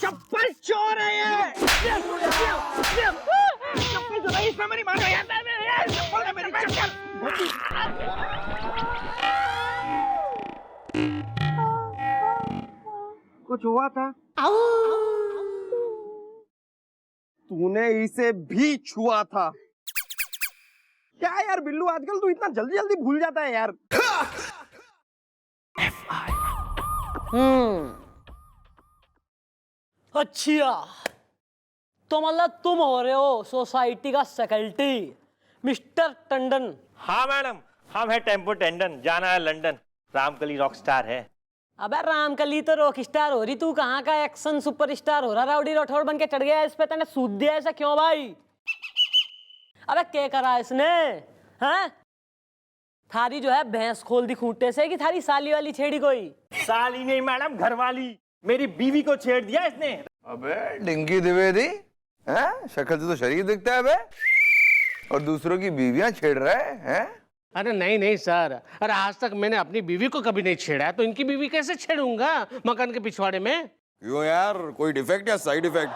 चप्पल चोर है ये। चप्पल चोर है, इसमें मेरी मार यार। चप्पल है मेरी, चप्पल। कुछ हुआ था? तूने इसे भी छुआ था क्या यार? बिल्लू आजकल तू इतना जल्दी जल्दी भूल जाता है यार। अच्छा, तो मतलब तुम हो रहे हो सोसाइटी का सेक्रेटरी मिस्टर टंडन? हाँ मैडम, हम है टेम्पो टंडन, जाना है लंदन। रामकली रॉकस्टार है। अबे रामकली तो रॉक स्टार हो रही, तू कहाँ का एक्शन सुपरस्टार हो रहा? राउडी राठौड़ बन के चढ़ गया इस पे, तने सूद दिया ऐसा क्यों भाई? अबे क्या करा इसने? हैं? थारी जो है भैंस खोल दी खूंटे से कि थारी साली वाली छेड़ी कोई? साली नहीं मैडम, घरवाली। मेरी बीवी को छेड़ दिया इसने। अबे डिंकी द्विवेदी, हैं? शक्ल से तो शरीर दिखता है बे, और दूसरों की बीवियां छेड़ रहे हैं। अरे नहीं नहीं सर, अरे आज तक मैंने अपनी बीवी को कभी नहीं छेड़ा, तो इनकी बीवी कैसे छेड़ूंगा मकान के पिछवाड़े में? क्यों यार, कोई डिफेक्ट या साइड इफेक्ट?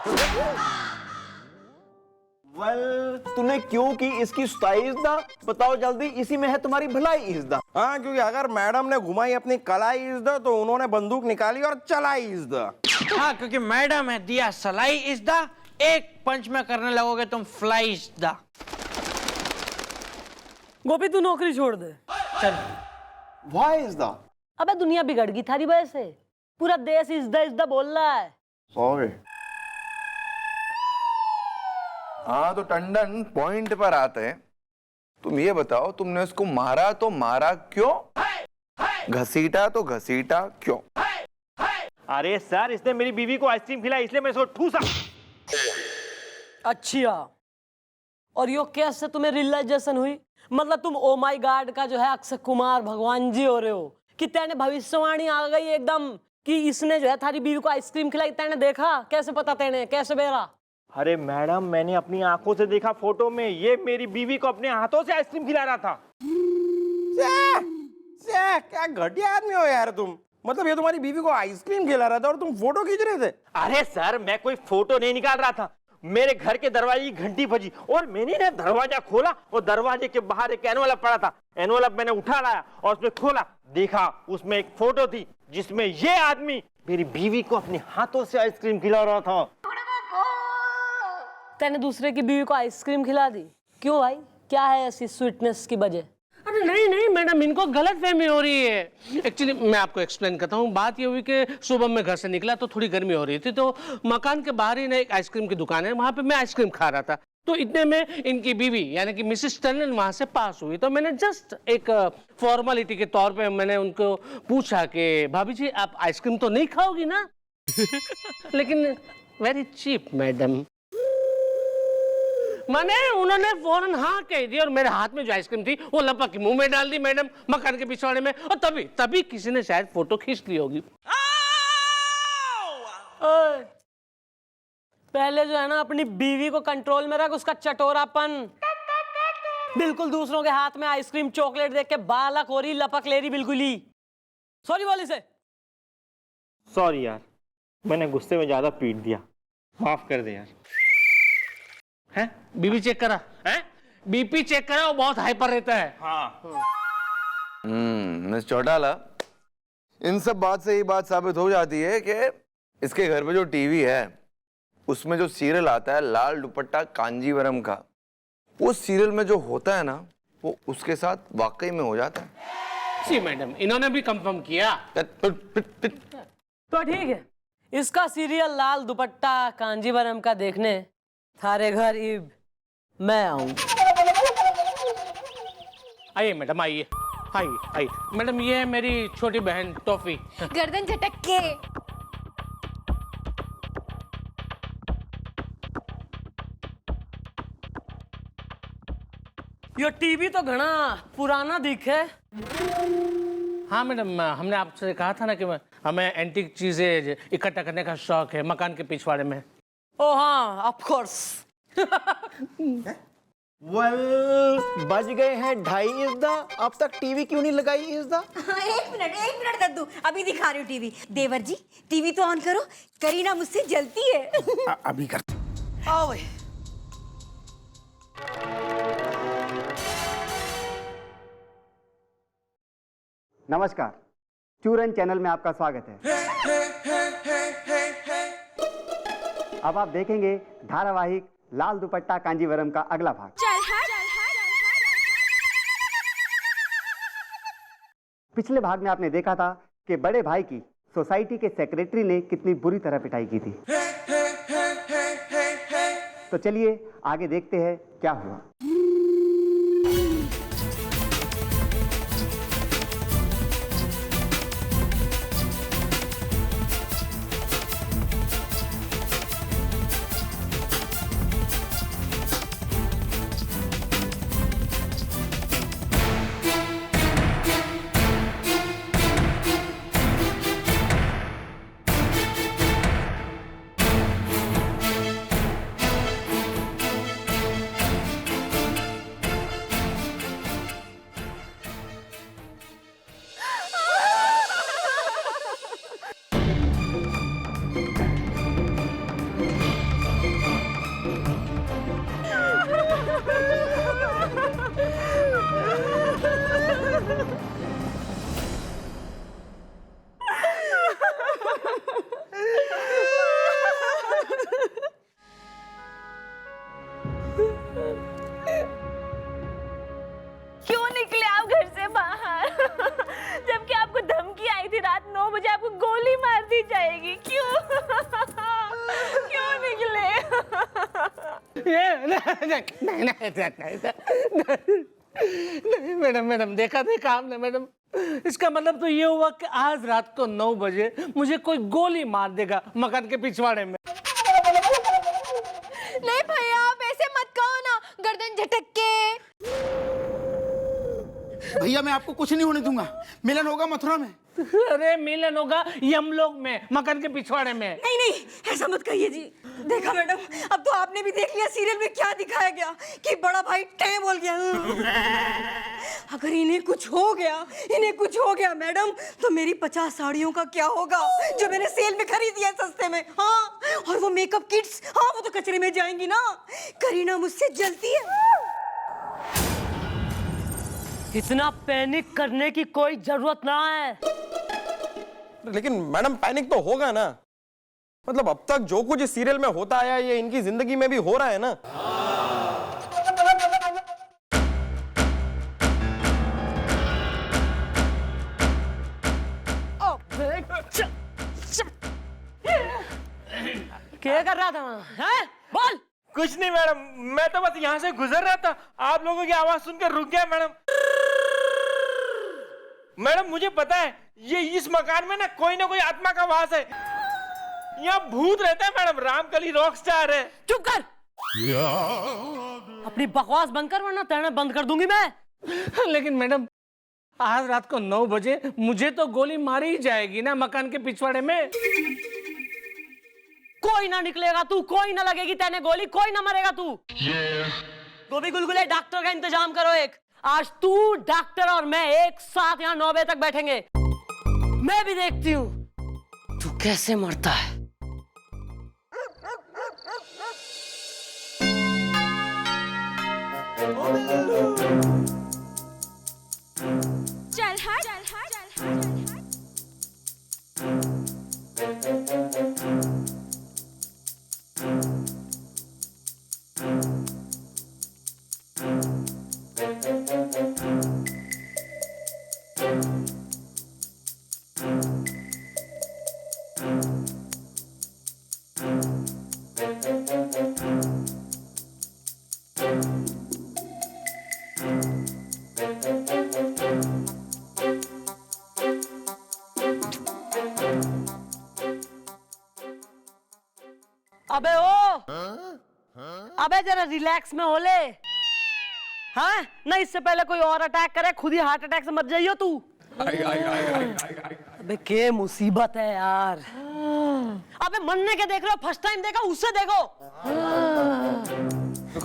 तूने क्यों की इसकी सुताई इज़्दा? बताओ जल्दी, इसी में है तुम्हारी भलाई इज़्दा। हाँ, क्योंकि अगर मैडम ने घुमाई अपनी कलाई इज़्दा तो उन्होंने बंदूक निकाली और चलाई इज़्दा। हाँ, क्योंकि मैडम है दिया सलाई इज़दा, एक पंच में करने लगोगे तुम फ्लाई इज़दा। गोपी तू नौकरी छोड़ दे। चल। Why is that? अबे दुनिया बिगड़ गई थारी वजह से, पूरा देश इज़्दा बोल रहा है। Sorry. हाँ तो टंडन पॉइंट पर आते हैं। तुम ये बताओ, तुमने उसको मारा तो मारा क्यों? घसीटा तो घसीटा क्यों? अरे सर, इसने मेरी बीवी को आइसक्रीम खिलाई इसलिए मैं इसको ठूसा। अच्छा, और यो कैसे तुम्हें रियलाइजेशन हुई? मतलब तुम ओ माय गॉड का जो है अक्षय कुमार भगवान जी हो रहे हो कि तेने भविष्यवाणी आ गई एकदम कि इसने जो है थारी बीवी को आइसक्रीम खिलाई। तेने देखा कैसे? पता तेने कैसे बेरा? अरे मैडम, मैंने अपनी आंखों से देखा फोटो में, ये मेरी बीवी को अपने हाथों से आइसक्रीम खिला रहा था। क्या घटिया आदमी हो यार तुम। मतलब ये तुम्हारी बीवी को आइसक्रीम खिला रहा था और तुम फोटो खींच रहे थे? अरे सर, मैं कोई फोटो नहीं निकाल रहा था। मेरे घर के दरवाजे की घंटी बजी और मैंने ना दरवाजा खोला और दरवाजे के बाहर एक एनवलप पड़ा था। एनवलप मैंने उठा लाया और उसमें खोला, देखा उसमें एक फोटो थी जिसमें ये आदमी मेरी बीवी को अपने हाथों से आइसक्रीम खिला रहा था। तेने दूसरे की बीवी को आइसक्रीम खिला दी? क्यों भाई, क्या है ऐसी स्वीटनेस की वजह? अरे नहीं नहीं मैडम, इनको गलत फहमी हो रही है। एक्चुअली मैं आपको एक्सप्लेन करता हूँ। बात ये हुई कि सुबह मैं घर से निकला तो थोड़ी गर्मी हो रही थी, तो मकान के बाहर ही ना एक आइसक्रीम की दुकान है, वहाँ पे मैं आइसक्रीम खा रहा था। तो इतने में इनकी बीवी यानी कि मिसेस टंडन वहाँ से पास हुई, तो मैंने जस्ट एक फॉर्मेलिटी के तौर पे मैंने उनको पूछा कि भाभी जी आप आइसक्रीम तो नहीं खाओगी ना? लेकिन वेरी चीप मैडम, मैंने उन्होंने फौरन हाँ कह दी और मेरे हाथ में जो आइसक्रीम थी वो लपक के मुंह में डाल दी मैडम, मकान के पिछवाड़े में। और तभी किसी ने शायद फोटो खींच ली होगी। पहले जो है ना अपनी बीवी को कंट्रोल में रख, उसका चटोरापन। बिल्कुल दूसरों के हाथ में आइसक्रीम चॉकलेट देख के बालक हो रही, लपक ले रही बिल्कुल ही। सॉरी बोल इसे। सॉरी यार, मैंने गुस्से में ज्यादा पीट दिया, माफ कर दे यार। है बीबी चेक करा है? बीपी चेक करा, वो बहुत हाइपर रहता है। हाँ। मिस चौटाला, इन सब बात से ये बात साबित हो जाती है कि इसके घर पे जो टीवी है उसमें जो सीरियल आता है लाल दुपट्टा कांजीवरम का, वो सीरियल में जो होता है ना वो उसके साथ वाकई में हो जाता है। जी मैडम, इन्होंने भी कंफर्म किया। तो ठीक है, इसका सीरियल लाल दुपट्टा कांजीवरम का देखने थारे घर इब मैं आऊं। आइए मैडम, आइए आइए आइए। मैडम ये है मेरी छोटी बहन टॉफी। गर्दन झटक के। यो टीवी तो घना पुराना दिखे। हाँ मैडम, हमने आपसे कहा था ना कि हमें एंटीक चीजें इकट्ठा करने का शौक है मकान के पिछवाड़े में। ओ हाँ, ऑफ कोर्स। बज गए हैं 2:30 इज़्दा, अब तक टीवी क्यों नहीं लगाई इज़्दा? एक मिनट दद्दू, अभी दिखा रही हूँ टीवी। देवर जी टीवी तो ऑन करो, करीना मुझसे जलती है। अभी कर। आओ भाई। नमस्कार, चूरन चैनल में आपका स्वागत है। अब आप देखेंगे धारावाहिक लाल दुपट्टा कांजीवरम का अगला भाग। पिछले भाग में आपने देखा था कि बड़े भाई की सोसाइटी के सेक्रेटरी ने कितनी बुरी तरह पिटाई की थी। तो चलिए आगे देखते हैं क्या हुआ। नहीं मैडम, मैडम देखा आपने मैडम, इसका मतलब तो ये हुआ कि आज रात को 9 बजे मुझे कोई गोली मार देगा मकान के पिछवाड़े में। नहीं भैया आप ऐसे मत कहो ना, गर्दन झटक के। भैया मैं आपको कुछ नहीं होने दूंगा, मिलन होगा मथुरा में। अरे मिलन होगा यमलोक में, मकान के पिछवाड़े में। नहीं नहीं ऐसा मत कहिए जी। देखा मैडम, अब तो आपने भी देख लिया सीरियल में क्या दिखाया गया कि बड़ा भाई टै बोल गया। अगर इन्हें कुछ हो गया मैडम, तो मेरी 50 साड़ियों का क्या होगा जो मैंने सेल में खरीदी है सस्ते में। हाँ, और वो मेकअप किट्स, हाँ वो तो कचरे में जाएंगी ना। करीना मुझसे जलती है। इतना पैनिक करने की कोई जरूरत ना है। लेकिन मैडम पैनिक तो होगा ना, मतलब अब तक जो कुछ इस सीरियल में होता आया ये इनकी जिंदगी में भी हो रहा है ना। क्या कर रहा था वहाँ? हैं? बोल। कुछ नहीं मैडम, मैं तो बस यहाँ से गुजर रहा था, आप लोगों की आवाज सुनकर रुक गया मैडम। मैडम मुझे पता है ये इस मकान में ना कोई आत्मा का वास है, यहाँ भूत रहता है मैडम। रामकली रॉक स्टार है। चुप कर, अपनी बकवास बंद कर वरना तेरे बंद कर दूंगी मैं। लेकिन मैडम आज रात को 9 बजे मुझे तो गोली मारी ही जाएगी ना मकान के पिछवाड़े में। कोई ना निकलेगा तू, कोई ना लगेगी तेने गोली, कोई ना मरेगा तू। गोभी गुलगुले डॉक्टर का इंतजाम करो एक। आज तू डॉक्टर और मैं एक साथ यहाँ 9 बजे तक बैठेंगे। मैं भी देखती हूँ तू कैसे मरता है। चल हट। अबे ओ, अबे जरा रिलैक्स में हो ले। हाँ ना, इससे पहले कोई और अटैक करे, खुद ही हार्ट अटैक से मर जाइयो तू। अबे के मुसीबत है यार। अबे मरने के देख रहे हो, फर्स्ट टाइम देखा, उससे देखो।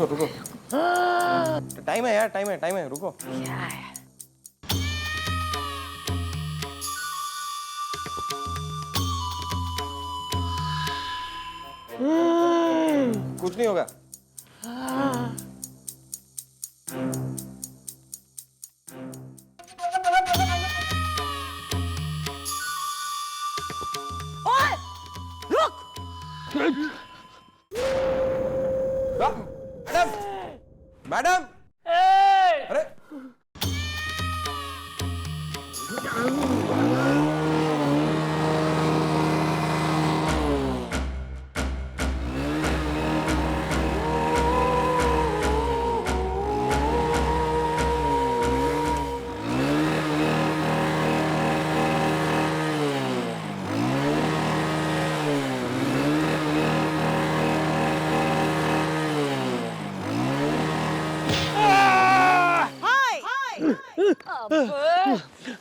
रुको टाइम है यार, टाइम है रुको। क्या है? कुछ नहीं होगा। ओए, रुक। मैडम अरे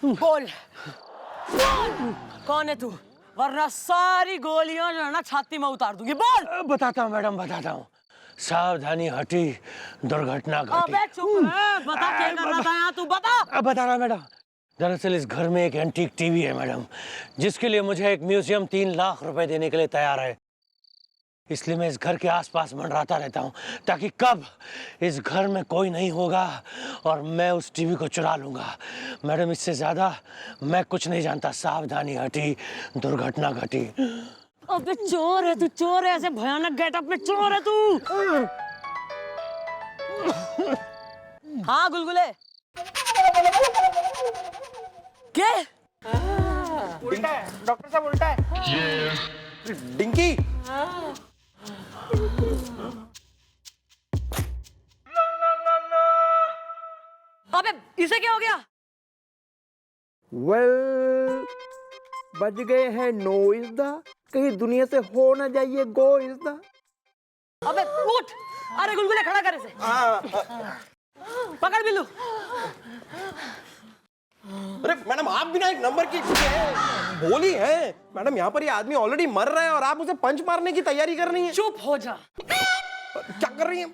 बोल कौन है तू, वरना सारी गोलियां जो है ना छाती में उतार दूंगी। बोल। बताता हूँ मैडम, बताता हूँ। सावधानी हटी, दुर्घटना घटी। अबे चुप है, बता क्या कर रहा था यहाँ, तू बता। बता रहा मैडम। दरअसल इस घर में एक एंटीक टीवी है मैडम, जिसके लिए मुझे एक म्यूजियम 3 लाख रुपए देने के लिए तैयार है। इसलिए मैं इस घर के आसपास मंडराता रहता हूँ, ताकि कब इस घर में कोई नहीं होगा और मैं उस टीवी को चुरा लूंगा। मैडम इससे ज्यादा मैं कुछ नहीं जानता। सावधानी हटी, दुर्घटना घटी। अबे चोर है तू, चोर है। ऐसे भयानक गेटअप में चोर है तू। हाँ गुलगुले, क्या उल्टा है डॉक्टर साहब, उल्टा है। डिंकी इसे क्या हो गया? वेल, बज गए हैं नो इज द, कहीं दुनिया से हो ना जाइए गो इज द। अबे उठ, अरे गुलगुले खड़ा कर इसे। पकड़ बिल्लू। अरे मैडम, आप बिना एक नंबर की बोली है मैडम, यहाँ पर ये आदमी ऑलरेडी मर रहा है और आप उसे पंच मारने की तैयारी कर रही हैं। चुप हो जा। क्या कर रही हैं?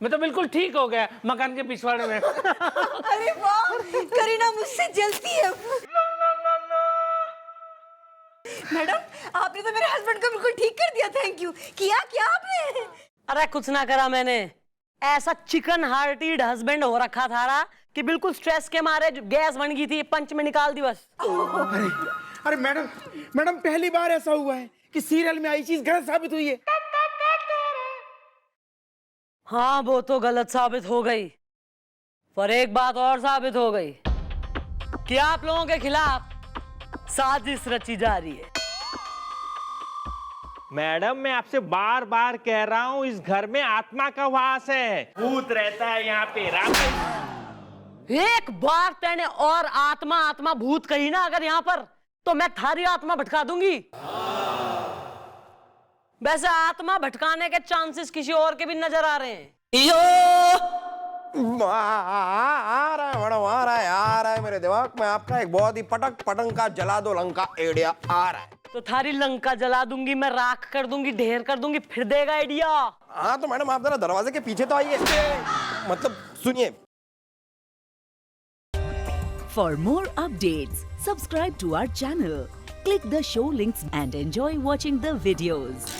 मैं तो बिल्कुल ठीक हो गया मकान के पिछवाड़े में। अरे वाह, करीना मुझसे जलती है। मैडम, आपने तो मेरे हस्बैंड को बिल्कुल ठीक कर दिया। Thank you. किया क्या आपने? अरे कुछ ना करा मैंने, ऐसा चिकन हार्टेड हस्बैंड हो रखा था कि बिल्कुल स्ट्रेस के मारे गैस बन गई थी, पंच में निकाल दी बस। अरे मैडम पहली बार ऐसा हुआ है कि सीरियल में आई चीज गलत साबित हुई है। हाँ वो तो गलत साबित हो गई, पर एक बात और साबित हो गई कि आप लोगों के खिलाफ साजिश रची जा रही है। मैडम, मैं आपसे बार बार कह रहा हूँ, इस घर में आत्मा का वास है, भूत रहता है यहाँ पे। एक बार तेने और आत्मा आत्मा भूत कही ना अगर यहाँ पर, तो मैं थारी आत्मा भटका दूंगी। वैसे आत्मा भटकाने के चांसेस किसी और के भी नजर आ रहे हैं। आ रहा है मैडम, आ रहा है मेरे दिमाग में आपका एक बहुत ही पटक पटंग का जला दो लंका आइडिया आ रहा है। तो थारी लंका जला दूंगी मैं, राख कर दूंगी, ढेर कर दूंगी, फिर देगा आइडिया। हाँ तो मैडम, आप जरा दरवाजे के पीछे तो आइए, मतलब सुनिए। For more updates, subscribe to our channel, click the show links and enjoy watching the videos.